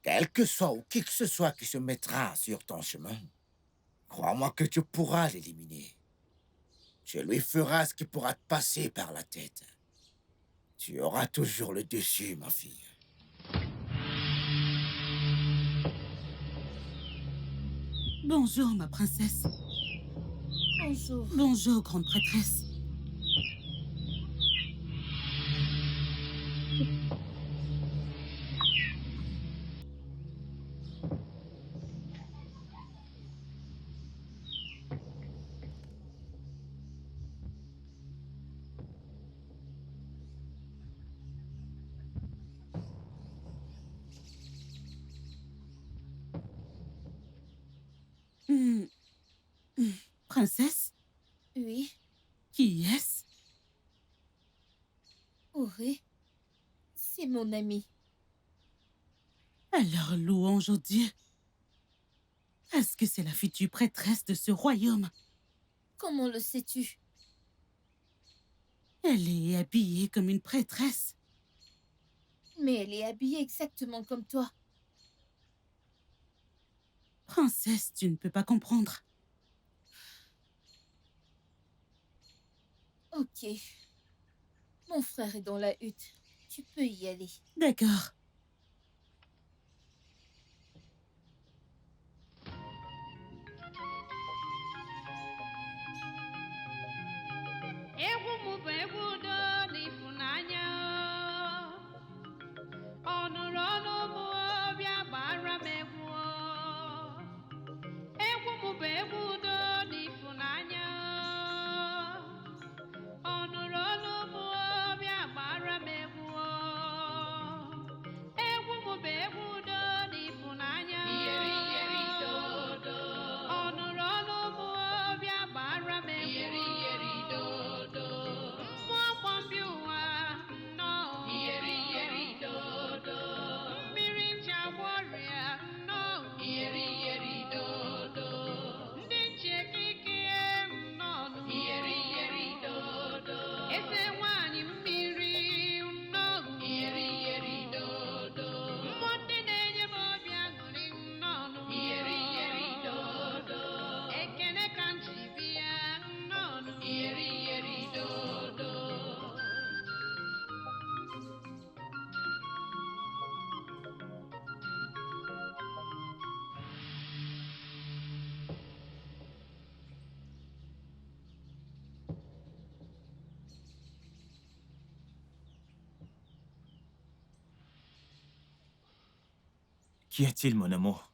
Quel que soit ou qui que ce soit qui se mettra sur ton chemin, crois-moi que tu pourras l'éliminer. Tu lui feras ce qui pourra te passer par la tête. Tu auras toujours le dessus, ma fille. Bonjour, ma princesse. Bonjour. Bonjour, grande prêtresse. Princesse, Oui. qui est-ce? mon ami. Alors louange au Dieu. Est-ce que c'est la future prêtresse de ce royaume? Comment le sais-tu? Elle est habillée comme une prêtresse. Mais elle est habillée exactement comme toi. Princesse, tu ne peux pas comprendre. Ok. Mon frère est dans la hutte. Tu peux y aller. D'accord. Egwu m bụ egwu udo na ịfụnanya. Ọ nụrụ ọnụ m bịa gbara m egwu. Egwu m bụ egwu udo na ịfụnanya. Ọ nụrụ ọnụ m bịa gbara m egwu. Egwu m bụ egwu udo na ịfụnanya. Iyeri iyeri dodo. Ọ nụrụ ọnụ m bịa gbara m egwu. Iyeri iyeri dodo. Mmụọ gbọmbi ụwa nnọọ. Iyeri iyeri dodo. Mmiri nji agwọ ọrịa nnọọ. Iyeri iyeri dodo. Ndị nji ekike nnọọ. Iyeri iyeri dodo. Eze nwanyị mmiri nnọọ. Iyeri iyeri dodo. Mmụọ ndị na-enye m obi aṅụrị nnọọ. Iyeri iyeri dodo. Ekene ka m ji bịa nnọọ. Iyeri iyeri dodo. Qu'y a-t-il, mon amour?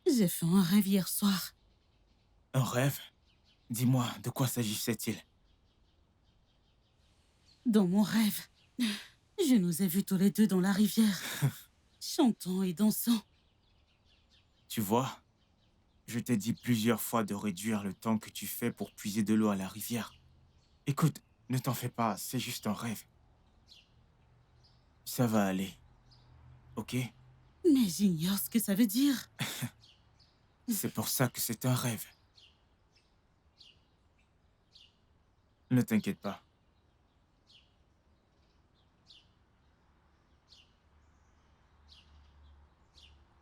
J'ai fait un rêve hier soir. Un rêve? Dis-moi, de quoi s'agissait-il? Dans mon rêve, je nous ai vus tous les deux dans la rivière, chantant et dansant. Tu vois, je t'ai dit plusieurs fois de réduire le temps que tu fais pour puiser de l'eau à la rivière. Écoute, ne t'en fais pas, c'est juste un rêve. Ça va aller. Ok? Mais j'ignore ce que ça veut dire. C'est pour ça que c'est un rêve. Ne t'inquiète pas.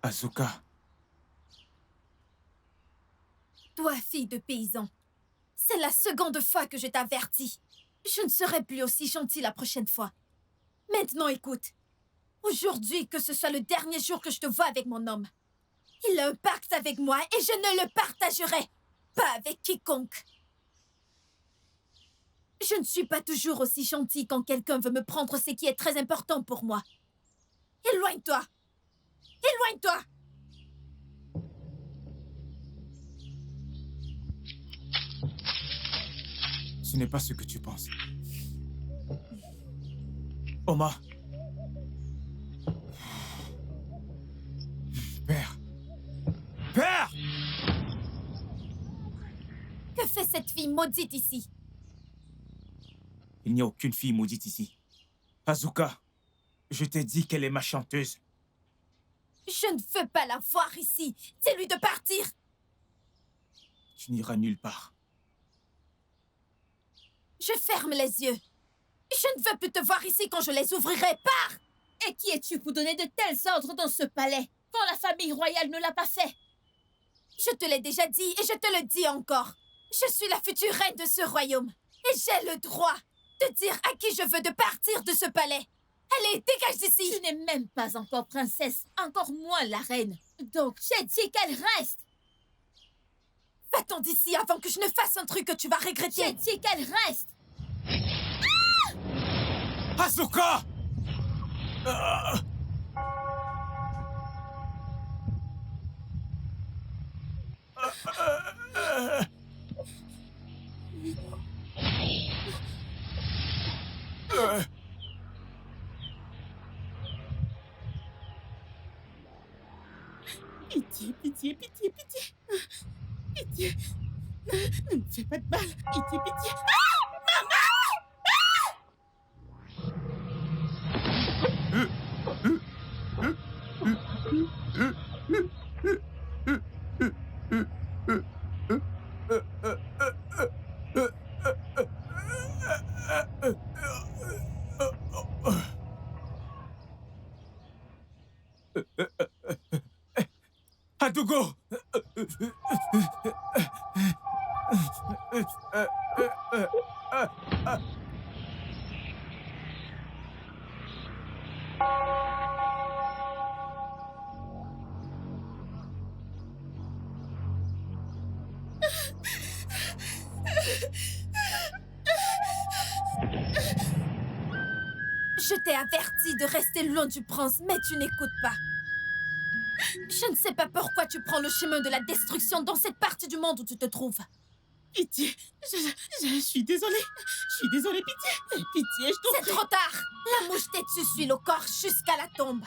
Asuka, Toi, fille de paysan, c'est la seconde fois que je t'avertis. Je ne serai plus aussi gentille la prochaine fois. Maintenant, écoute. Aujourd'hui, que ce soit le dernier jour que je te vois avec mon homme. Il a un pacte avec moi et je ne le partagerai pas avec quiconque. Je ne suis pas toujours aussi gentille quand quelqu'un veut me prendre ce qui est très important pour moi. Éloigne-toi! Éloigne-toi! ce n'est pas ce que tu penses. Oma. Père. Père! Que fait cette fille maudite ici? Il n'y a aucune fille maudite ici. Asuka, je t'ai dit qu'elle est ma chanteuse. Je ne veux pas la voir ici. Dis-lui de partir. Tu n'iras nulle part. Je ferme les yeux. Je ne veux plus te voir ici quand je les ouvrirai. Pars! Et qui es-tu pour donner de tels ordres dans ce palais, quand la famille royale ne l'a pas fait? Je te l'ai déjà dit et je te le dis encore. Je suis la future reine de ce royaume. Et j'ai le droit de dire à qui je veux de partir de ce palais. Allez, dégage d'ici! Tu n'es même pas encore princesse, encore moins la reine. Donc j'ai dit qu'elle reste. Va-t'en d'ici avant que je ne fasse un truc que tu vas regretter. J'ai dit qu'elle reste. Asuka! Pitié, pitié, pitié, pitié. Pitié. Ne me fais pas de mal. Pitié, pitié. Adugo! Je t'ai averti de rester loin du prince, mais tu n'écoutes pas. Je ne sais pas pourquoi tu prends le chemin de la destruction dans cette partie du monde où tu te trouves. Pitié, je suis désolée. Je suis désolée, pitié. Pitié, je t'en prie. C'est trop tard. La mouche tête suit le corps jusqu'à la tombe.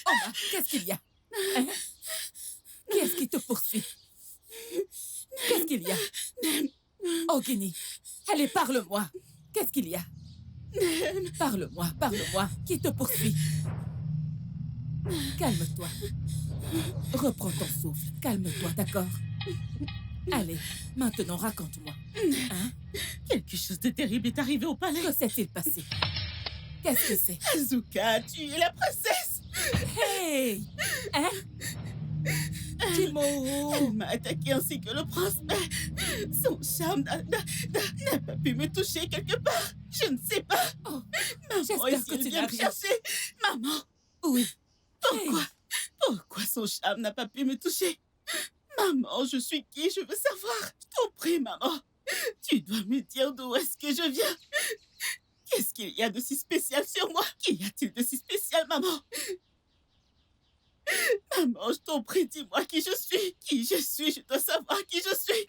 Oma, qu'est-ce qu'il y a? Hein? Qui est-ce qui te poursuit? Qu'est-ce qu'il y a? Oh, Guinée, allez, parle-moi. Qu'est-ce qu'il y a? Parle-moi, parle-moi. Qui te poursuit? Calme-toi. Reprends ton souffle. Calme-toi, d'accord? Allez, maintenant, raconte-moi. Hein? Quelque chose de terrible est arrivé au palais. Que s'est-il passé? Qu'est-ce que c'est? Azuka a tué la princesse. Hey! Hein? Timoro! Elle m'a attaqué ainsi que le prince, mais son charme n'a pas pu me toucher quelque part. Je ne sais pas. Oh, maman, j'espère que tu vient n'as me rien. chercher. Maman, Oui. pourquoi? Pourquoi son charme n'a pas pu me toucher? Maman, je suis qui? Je veux savoir. Je t'en prie, maman. Tu dois me dire d'où est-ce que je viens. Qu'est-ce qu'il y a de si spécial sur moi? Qu'y a-t-il de si spécial, maman? Maman, je t'en prie, dis-moi qui je suis. Qui je suis, je dois savoir qui je suis.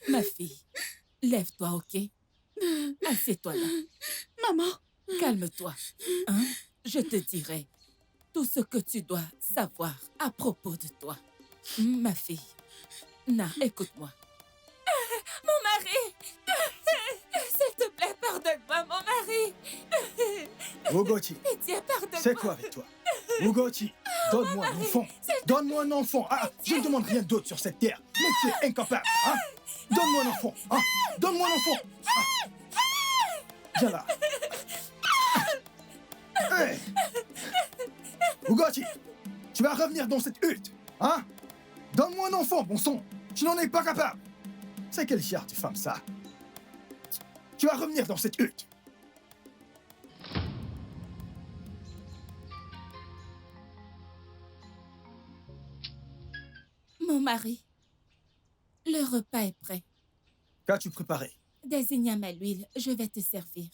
Ma fille, lève-toi, ok? Assieds-toi là. Maman. Calme-toi. Hein? Je te dirai tout ce que tu dois savoir à propos de toi. Ma fille. Na, écoute-moi. Mon mari! S'il te plaît, pardonne-moi, mon mari! Ugoti, Pitié, pardonne-moi! c'est quoi avec toi? Ugoti, donne-moi un enfant. Donne-moi un enfant. Ah, je ne demande rien d'autre sur cette terre. Mais tu es incapable. Hein? Donne-moi un enfant. Hein? Donne-moi un enfant. Ah. Viens là. Hey. Ugoti, tu vas revenir dans cette hutte. Hein? Donne-moi un enfant, bon sang. Tu n'en es pas capable. C'est quel genre de femme, ça? Tu vas revenir dans cette hutte. Mon mari, le repas est prêt. Qu'as-tu préparé? Des ignames à l'huile, je vais te servir.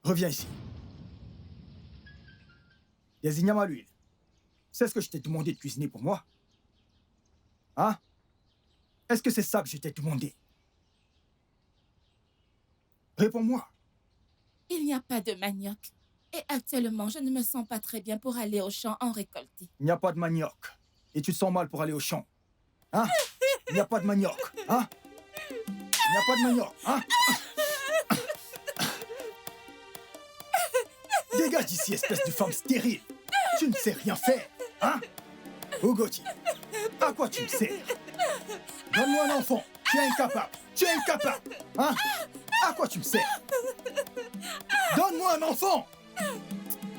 Reviens ici. Des ignames à l'huile. C'est ce que je t'ai demandé de cuisiner pour moi? Hein? Est-ce que c'est ça que je t'ai demandé? Réponds-moi. Il n'y a pas de manioc. Et actuellement, je ne me sens pas très bien pour aller au champ en récolter. Il n'y a pas de manioc. Et tu te sens mal pour aller au champ. Hein? Il n'y a pas de manioc. Hein? Il n'y a pas de manioc. Hein? Dégage d'ici, espèce de femme stérile. Tu ne sais rien faire. Hein? Ugoti, à quoi tu me sers? Donne-moi un enfant. Tu es incapable. Tu es incapable. Hein? À quoi tu me sers? Donne-moi un enfant.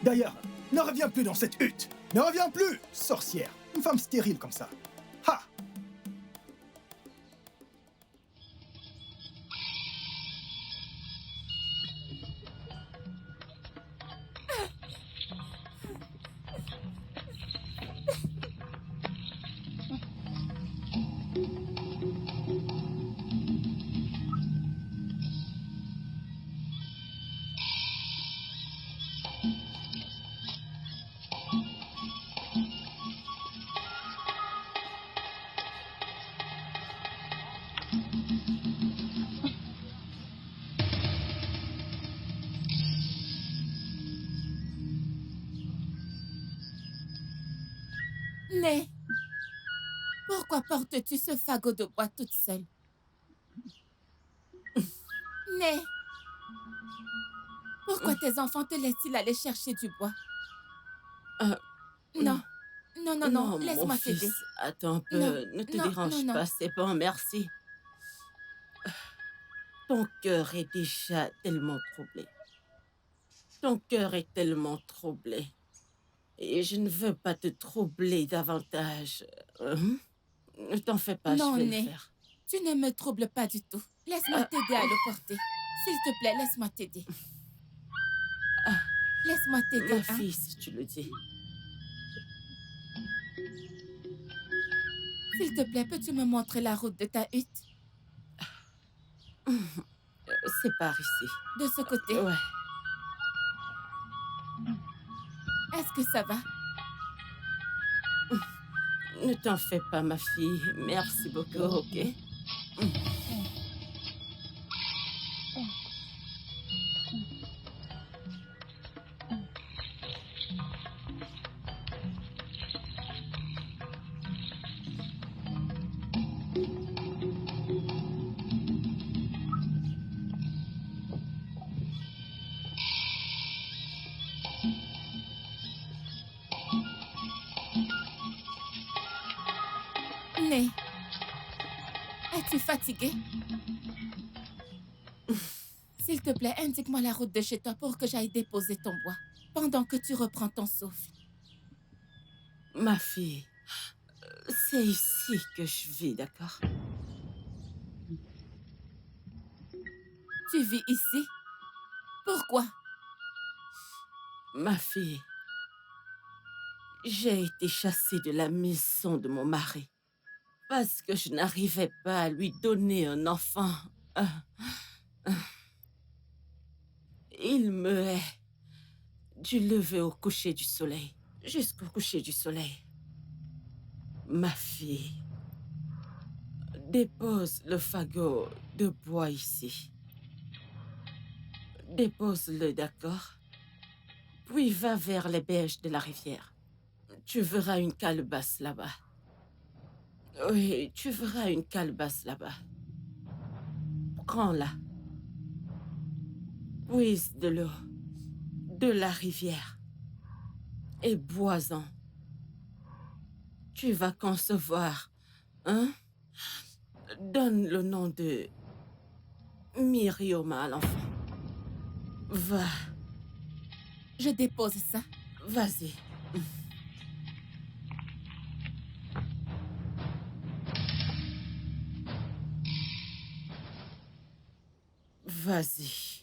D'ailleurs, ne reviens plus dans cette hutte. Ne reviens plus, sorcière. Une femme stérile comme ça. Ha! Né, pourquoi portes-tu ce fagot de bois toute seule? Né, pourquoi tes enfants te laissent-ils aller chercher du bois? Non, non, non, non, laisse-moi t'aider. Attends un peu, Non, ne te non, dérange non, non. pas, c'est bon, merci. Ton cœur est déjà tellement troublé. Ton cœur est tellement troublé. Et je ne veux pas te troubler davantage. Ne t'en fais pas, Non, je vais Né, le faire. tu ne me troubles pas du tout. Laisse-moi t'aider à le porter. S'il te plaît, laisse-moi t'aider. Laisse-moi t'aider, Ma hein. fille, si tu le dis. S'il te plaît, peux-tu me montrer la route de ta hutte? C'est par ici. De ce côté? Ouais. Est-ce que ça va? Ne t'en fais pas, ma fille. Merci beaucoup, ok? Né, es-tu fatigué? S'il te plaît, indique-moi la route de chez toi pour que j'aille déposer ton bois, pendant que tu reprends ton souffle. Ma fille, c'est ici que je vis, d'accord? Tu vis ici? Pourquoi? Ma fille, j'ai été chassée de la maison de mon mari parce que je n'arrivais pas à lui donner un enfant. Il me hait du lever au coucher du soleil, jusqu'au coucher du soleil. Ma fille, dépose le fagot de bois ici. Dépose-le, d'accord? Puis va vers les berges de la rivière. Tu verras une calebasse là-bas. Oui, tu verras une calebasse là-bas. Prends-la. Puise de l'eau de la rivière et bois-en. Tu vas concevoir, hein? Donne le nom de Myrioma à l'enfant. Va. Je dépose ça. Vas-y. Vas-y.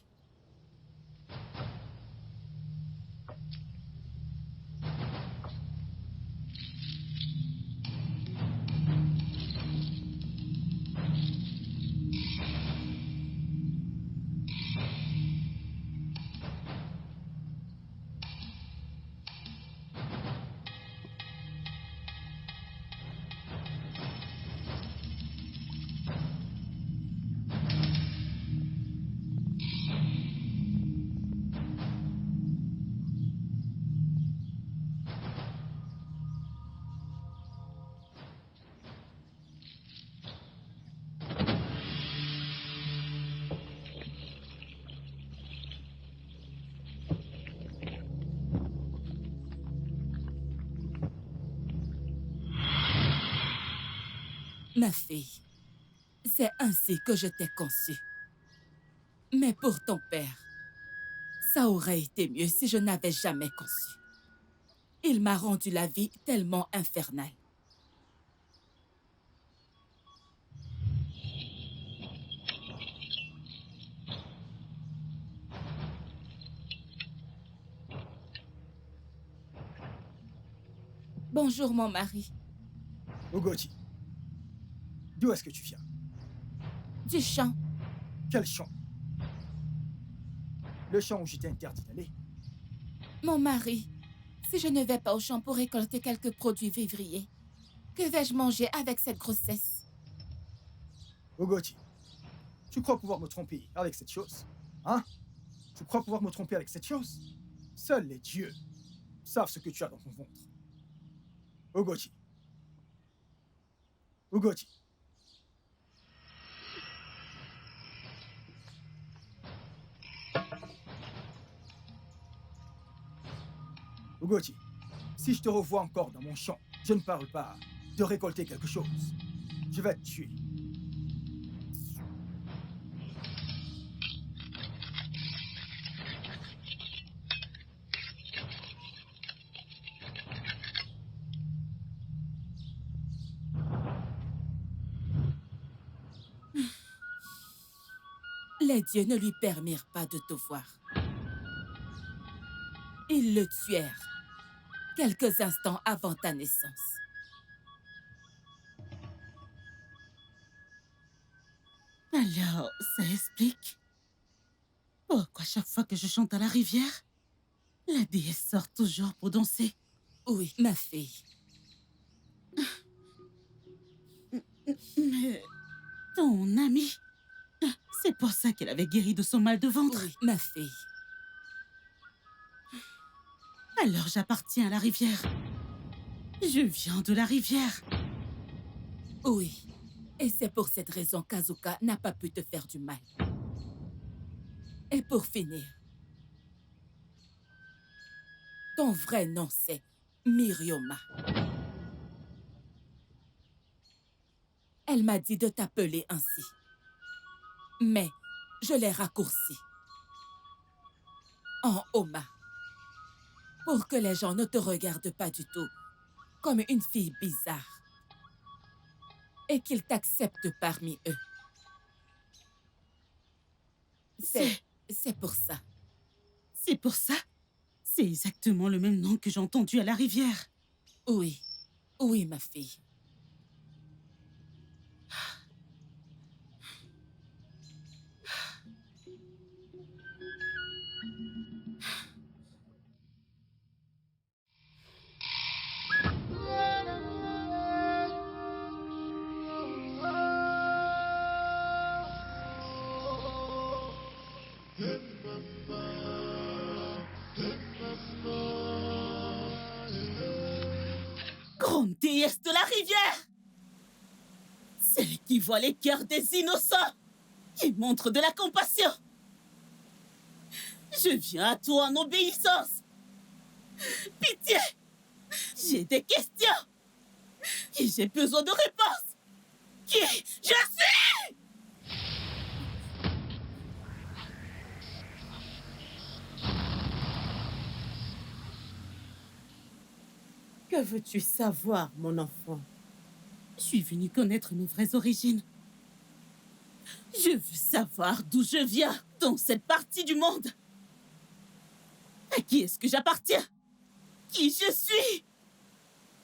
Ma fille, c'est ainsi que je t'ai conçue. Mais pour ton père, ça aurait été mieux si je n'avais jamais conçu. Il m'a rendu la vie tellement infernale. Bonjour, mon mari. Ugochi, d'où est-ce que tu viens? Du champ. Quel champ? Le champ où je t'ai interdit d'aller. Mon mari, si je ne vais pas au champ pour récolter quelques produits vivriers, que vais-je manger avec cette grossesse? Ogoti, tu crois pouvoir me tromper avec cette chose? Hein? Tu crois pouvoir me tromper avec cette chose? Seuls les dieux savent ce que tu as dans ton ventre. Ogoti. Ogoti. Ogoti, si je te revois encore dans mon champ, je ne parle pas de récolter quelque chose. Je vais te tuer. Les dieux ne lui permirent pas de te voir. Ils le tuèrent quelques instants avant ta naissance. Alors, ça explique pourquoi chaque fois que je chante à la rivière, la déesse sort toujours pour danser. Oui, ma fille. Mais ton amie, c'est pour ça qu'elle avait guéri de son mal de ventre. Oui, ma fille. Alors j'appartiens à la rivière. Je viens de la rivière. Oui. Et c'est pour cette raison qu'Azuka n'a pas pu te faire du mal. Et pour finir, ton vrai nom c'est Myrioma. Elle m'a dit de t'appeler ainsi. Mais je l'ai raccourci en Oma. Pour que les gens ne te regardent pas du tout comme une fille bizarre. Et qu'ils t'acceptent parmi eux. C'est pour ça. C'est pour ça? C'est exactement le même nom que j'ai entendu à la rivière. Oui. Oui, ma fille. Grande déesse de la rivière! Celle qui voit les cœurs des innocents et montre de la compassion. Je viens à toi en obéissance. Pitié! J'ai des questions et j'ai besoin de réponses. Qui je suis? Que veux-tu savoir, mon enfant? Je suis venue connaître mes vraies origines. Je veux savoir d'où je viens dans cette partie du monde. À qui est-ce que j'appartiens? Qui je suis?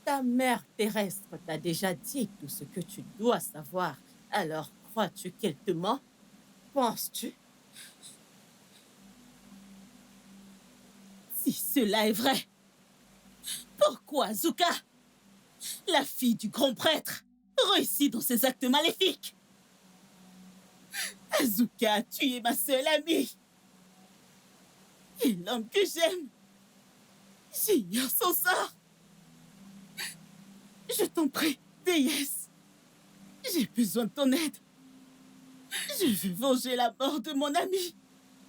Ta mère terrestre t'a déjà dit tout ce que tu dois savoir. Alors, crois-tu qu'elle te ment? Penses-tu? Si cela est vrai, pourquoi Azuka, la fille du grand prêtre, réussit dans ses actes maléfiques? Azuka a tué ma seule amie. Et l'homme que j'aime, j'ignore son sort. Je t'en prie, déesse. J'ai besoin de ton aide. Je veux venger la mort de mon ami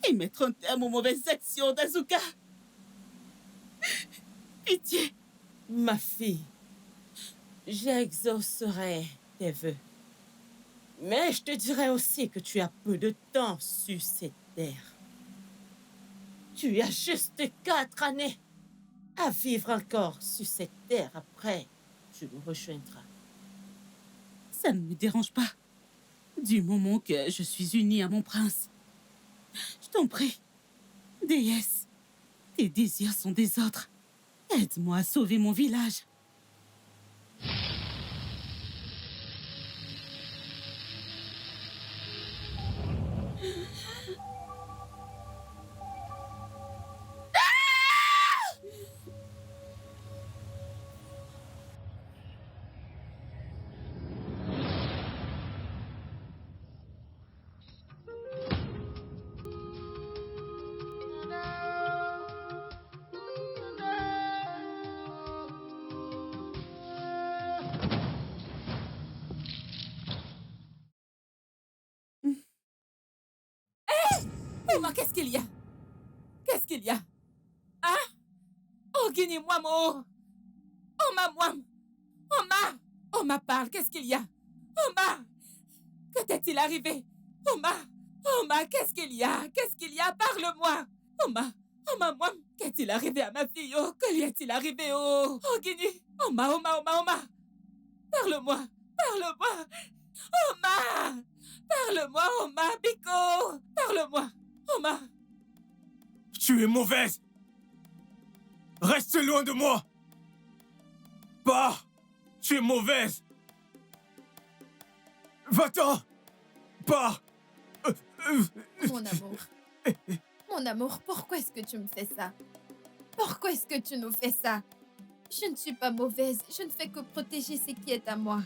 et mettre un terme aux mauvaises actions d'Azuka. Pitié. Ma fille, j'exaucerai tes vœux. Mais je te dirai aussi que tu as peu de temps sur cette terre. Tu as juste 4 années à vivre encore sur cette terre. Après, tu me rejoindras. Ça ne me dérange pas. Du moment que je suis unie à mon prince. Je t'en prie, déesse, tes désirs sont des autres. Aide-moi à sauver mon village. Maman, qu'est-ce qu'il y a? Qu'est-ce qu'il y a? Hein? Oh, Guinée, moi, mon... Oh, ma, moi... Oh, ma, parle, qu'est-ce qu'il y a? Oh, ma... Que t'est-il arrivé? Oh, ma, qu'est-ce qu'il y a? Qu'est-ce qu'il y a? Parle-moi! Oh, ma, moi... Qu'est-il arrivé à ma fille? Oh, que lui est-il arrivé? Oh, Guinée! Oh, ma... Parle-moi! Parle-moi! Oh, ma! Parle-moi, oh, ma, Biko! Parle-moi! Oh, ma! Tu es mauvaise! Reste loin de moi! Pars! Tu es mauvaise! Va-t'en! Pars! Mon amour. Mon amour, pourquoi est-ce que tu me fais ça? Pourquoi est-ce que tu nous fais ça? Je ne suis pas mauvaise. Je ne fais que protéger ce qui est à moi.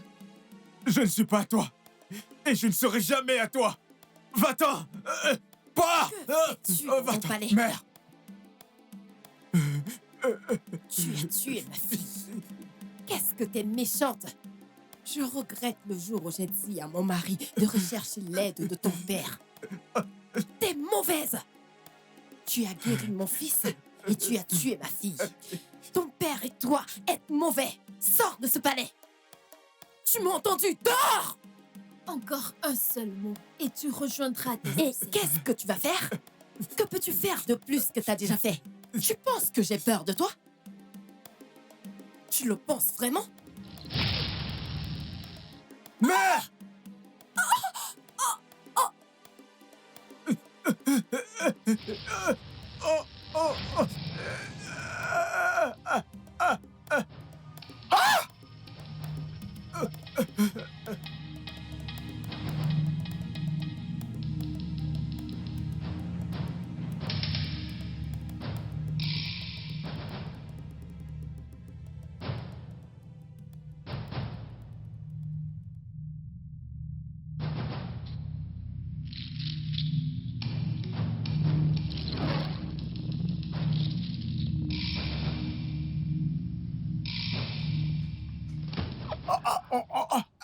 Je ne suis pas à toi! Et je ne serai jamais à toi! Va-t'en! Pars! Que fais-tu dans mon palais? Mère! Tu as tué ma fille. Qu'est-ce que t'es méchante? Je regrette le jour où j'ai dit à mon mari de rechercher l'aide de ton père. T'es mauvaise. Tu as guéri mon fils et tu as tué ma fille. Ton père et toi êtes mauvais. Sors de ce palais. Tu m'as entendu? Dors! Encore un seul mot et tu rejoindras tes... Et qu'est-ce que tu vas faire? Que peux-tu faire de plus que t'as déjà fait? Tu penses que j'ai peur de toi? Tu le penses vraiment? Mère!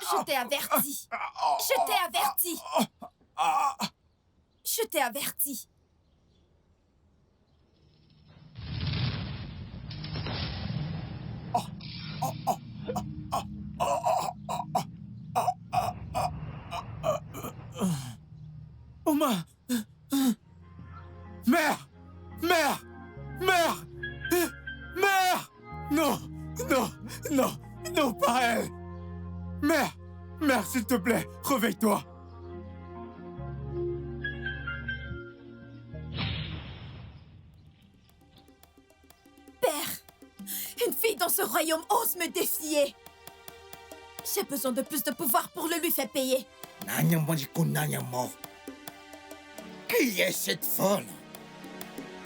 Je t'ai averti. Je t'ai averti. Je t'ai averti. Oma! Mère! Mère! Mère! Mère! Non! Non! Non! Non, pas elle! Mère! Mère, s'il te plaît, réveille-toi! Père, une fille dans ce royaume ose me défier. J'ai besoin de plus de pouvoir pour le lui faire payer. Qui est cette folle?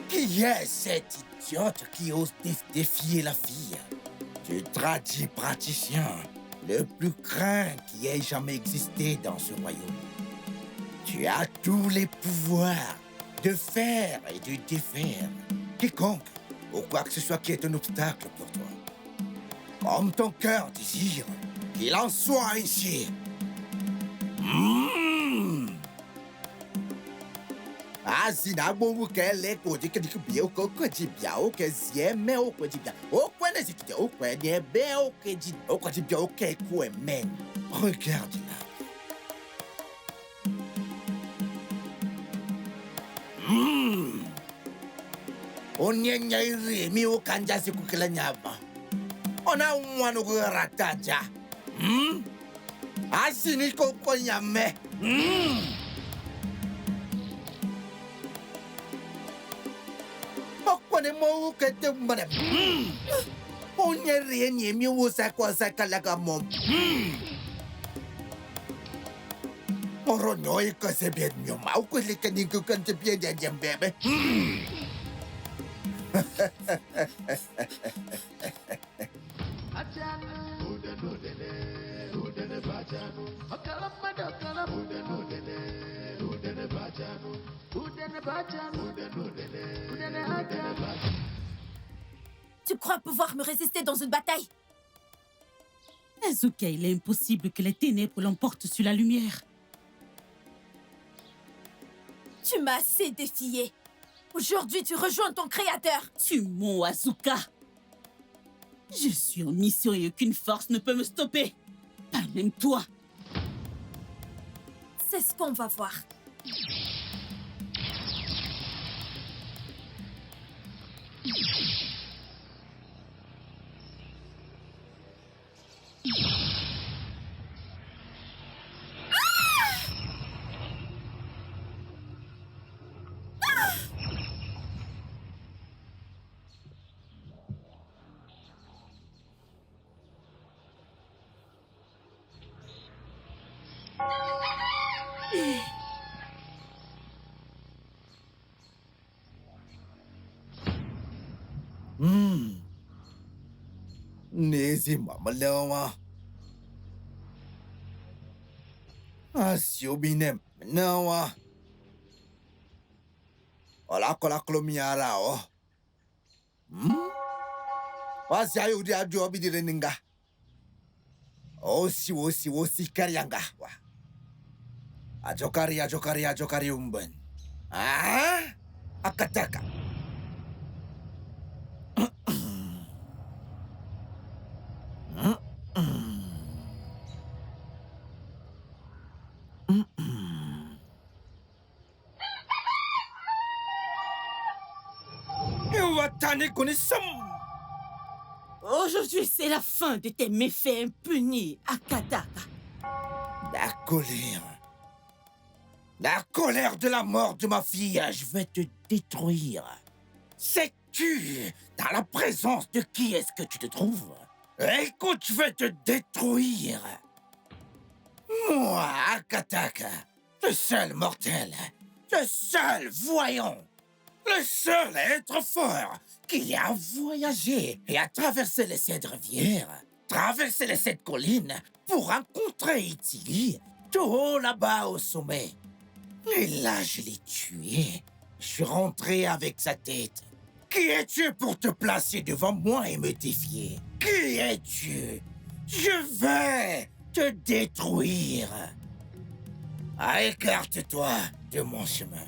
Qui est cette idiote qui ose défier la fille? Du praticien, le plus craint qui ait jamais existé dans ce royaume. Tu as tous les pouvoirs de faire et de défaire quiconque ou quoi que ce soit qui est un obstacle pour toi. Comme ton cœur désire, qu'il en soit ainsi. Asina bongo kele ko dike bi o ko di bia o ke zie me o ko di bia o ko na ziti o ko ne be o ke di o ko di bia o ke ko men. Regarde là. Onyenya iri mi o kanja se ku kala nyaba. Ona nwa no ko rataja. Asini ko ko nyame. Pokone mo kete mbare. Onye rienye mi usa kwa sakalaga mom. Oro noi ko se bien mi ma ko le kani ko kan te bien de bebe. Tu crois pouvoir me résister dans une bataille? Azuka, il est impossible que les ténèbres l'emportent sur la lumière. Tu m'as assez défié. Aujourd'hui, tu rejoins ton créateur. Tue-moi, Asuka. Je suis en mission et aucune force ne peut me stopper. Pas même toi. C'est ce qu'on va voir. Nezi mamalawa. Asiobinem nawa. Ola kola klomiara o. Wasi ayo di ajo bidire ninga. Osi karyanga wa. Ajokari umben. Ah? Akataka. Aujourd'hui, c'est la fin de tes méfaits impunis, Akataka. La colère de la mort de ma fille, je vais te détruire. Sais-tu dans la présence de qui est-ce que tu te trouves? Écoute, je vais te détruire. Moi, Akataka, le seul mortel, le seul voyant, le seul être fort qui a voyagé et a traversé les 7 rivières, traversé les 7 collines pour rencontrer Italy, tout haut là-bas au sommet. Et là, je l'ai tué. Je suis rentré avec sa tête. Qui es-tu pour te placer devant moi et me défier? Qui es-tu? Je vais te détruire. Écarte-toi de mon chemin.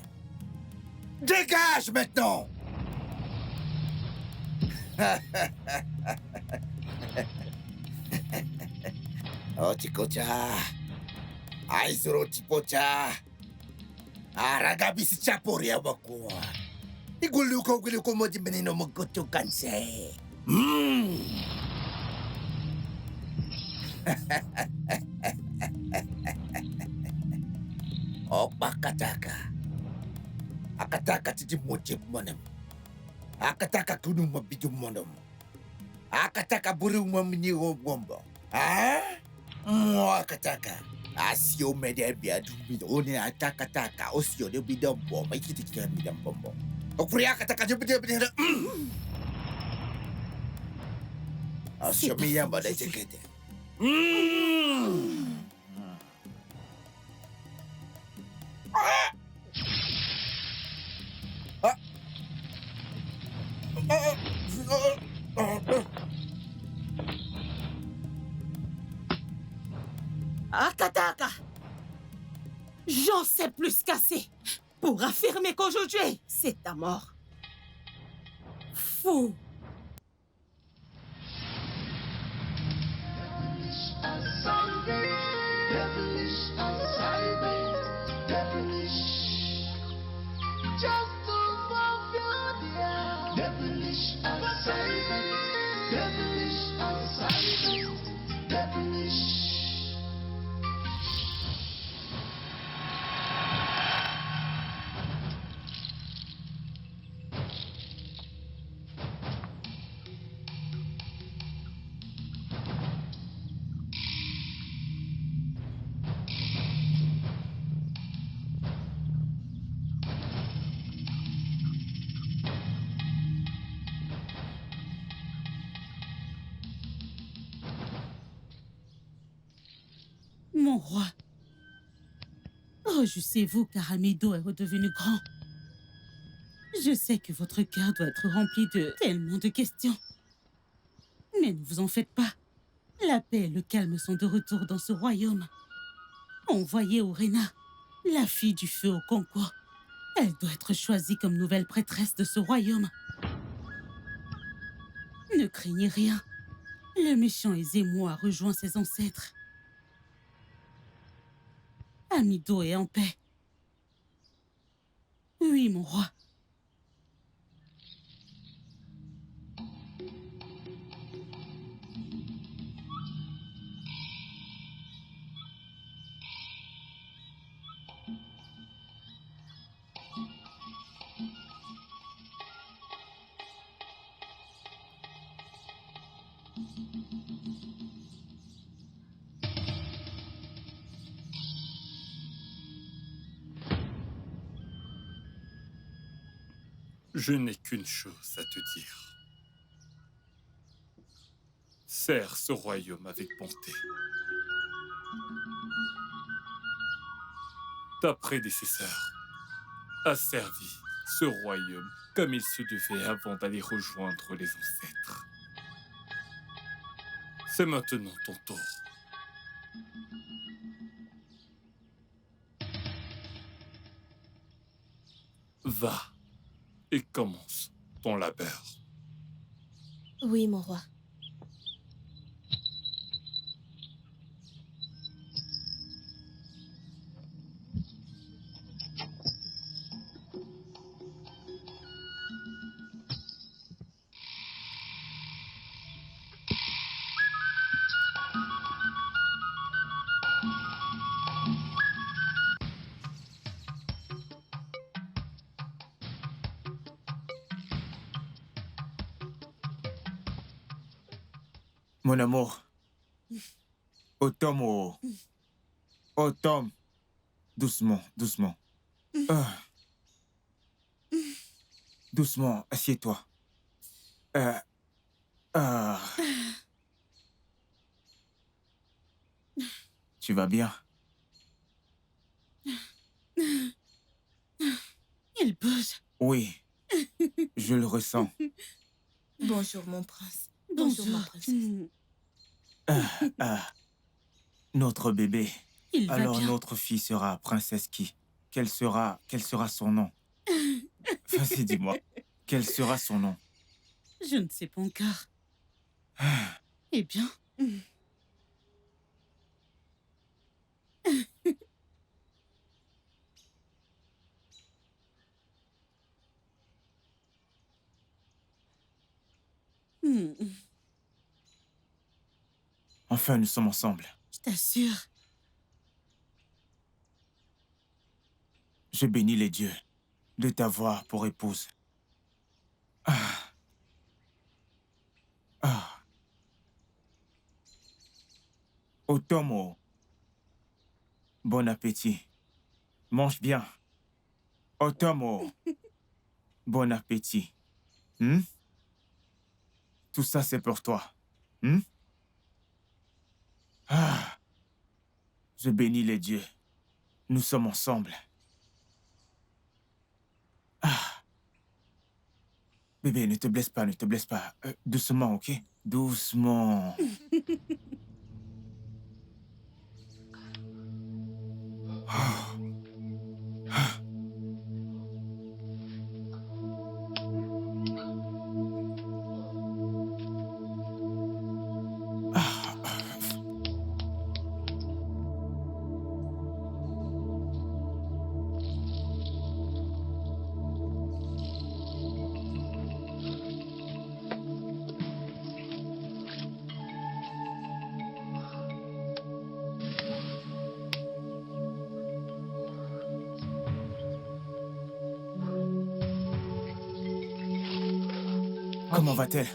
Dégage maintenant! Otiko-cha. Aizuru-tipo-cha. Aragabisi chapori abako. Iguluko mo di menino mo goto kansei. Akataka. Akataka titi mochip monam. Akataka kunu mabidu monam. Akataka buru maminigo bombo. Ah? Akataka. Asio medebia dubido one atakataka osio de bidam bomb. Ikiti midam bombo. Okuri akataka jubide bide. Asio miyamba de tekete. Akataka! J'en sais plus qu'assez pour affirmer qu'aujourd'hui, c'est ta mort. Fou! Mon roi, réjouissez-vous car Amido est redevenu grand. Je sais que votre cœur doit être rempli de tellement de questions. Mais ne vous en faites pas. La paix et le calme sont de retour dans ce royaume. Envoyez Orena, la fille du feu au Congo, Elle doit être choisie comme nouvelle prêtresse de ce royaume. Ne craignez rien. Le méchant Ezemo a rejoint ses ancêtres. Amido est en paix. Oui, mon roi. Je n'ai qu'une chose à te dire. Sers ce royaume avec bonté. Ta prédécesseur a servi ce royaume comme il se devait avant d'aller rejoindre les ancêtres. C'est maintenant ton tour. Va et commence ton labeur. Oui, mon roi. Mon amour. Autom, Autom. Doucement, doucement. Doucement, assieds-toi. Tu vas bien? Il bouge. Oui, je le ressens. Bonjour, mon prince. Bonjour, ma princesse. Notre bébé. Il va Alors bien. notre fille sera princesse qui? Quel sera son nom? Vas-y, dis-moi. Quel sera son nom? Je ne sais pas encore. Eh bien. Enfin, nous sommes ensemble. Je t'assure. Je bénis les dieux de t'avoir pour épouse. Otomo, bon appétit. Mange bien. Otomo, bon appétit. Tout ça, c'est pour toi. Je bénis les dieux. Nous sommes ensemble. Bébé, ne te blesse pas, ne te blesse pas. Doucement, ok? Doucement. Comment va-t-elle?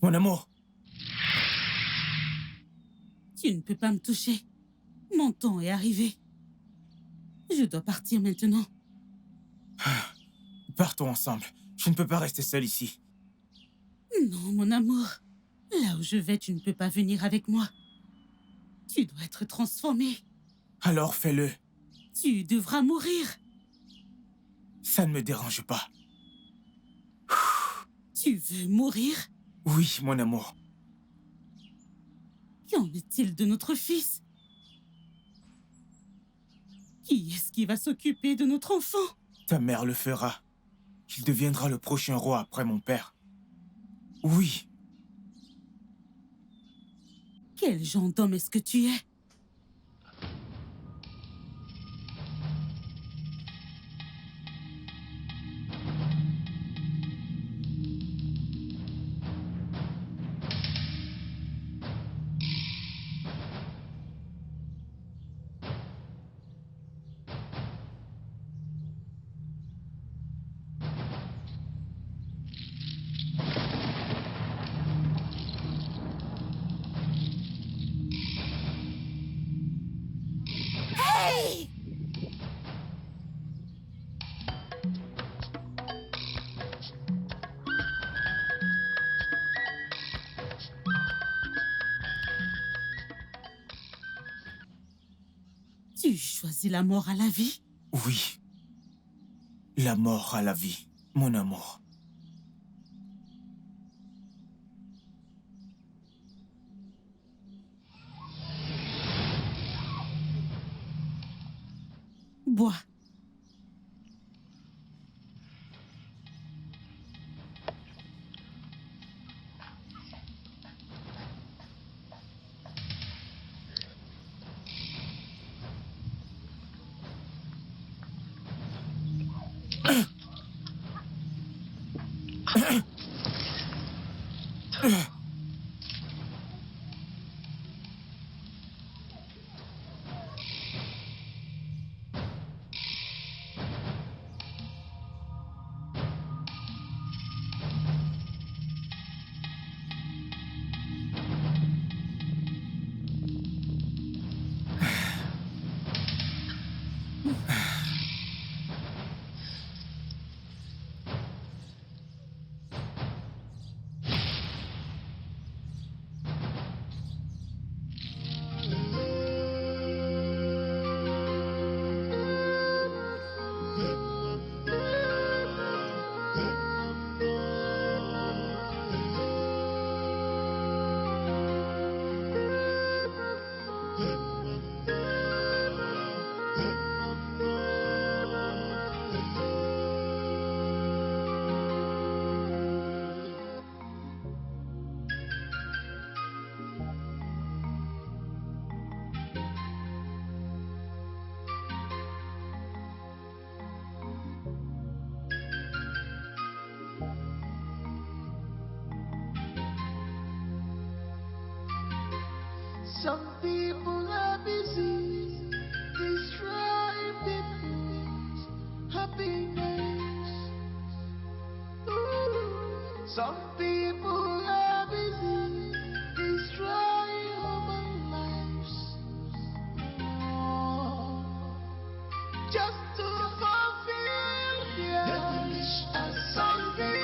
Mon amour. Tu ne peux pas me toucher. Mon temps est arrivé. Je dois partir maintenant. Partons ensemble. Je ne peux pas rester seul ici. Non, mon amour. Là où je vais, tu ne peux pas venir avec moi. Tu dois être transformé. Alors fais-le. Tu devras mourir. Ça ne me dérange pas. Tu veux mourir? Oui, mon amour. Qu'en est-il de notre fils? Qui est-ce qui va s'occuper de notre enfant? Ta mère le fera. Il deviendra le prochain roi après mon père. Oui. Quel genre d'homme est-ce que tu es? Tu choisis la mort à la vie? Oui. La mort à la vie, mon amour. Bois. Some people are busy destroying people's happiness. Ooh. Some people are busy destroying human lives. Oh. Just to fulfill their devilish assignment.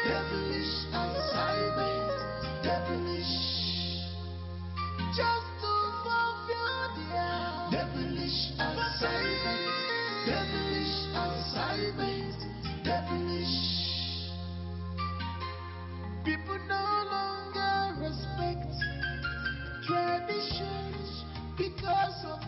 Devilish assignment. Devilish. Just to fulfill their devilish assignment, devilish assignment, devilish. People no longer respect traditions because of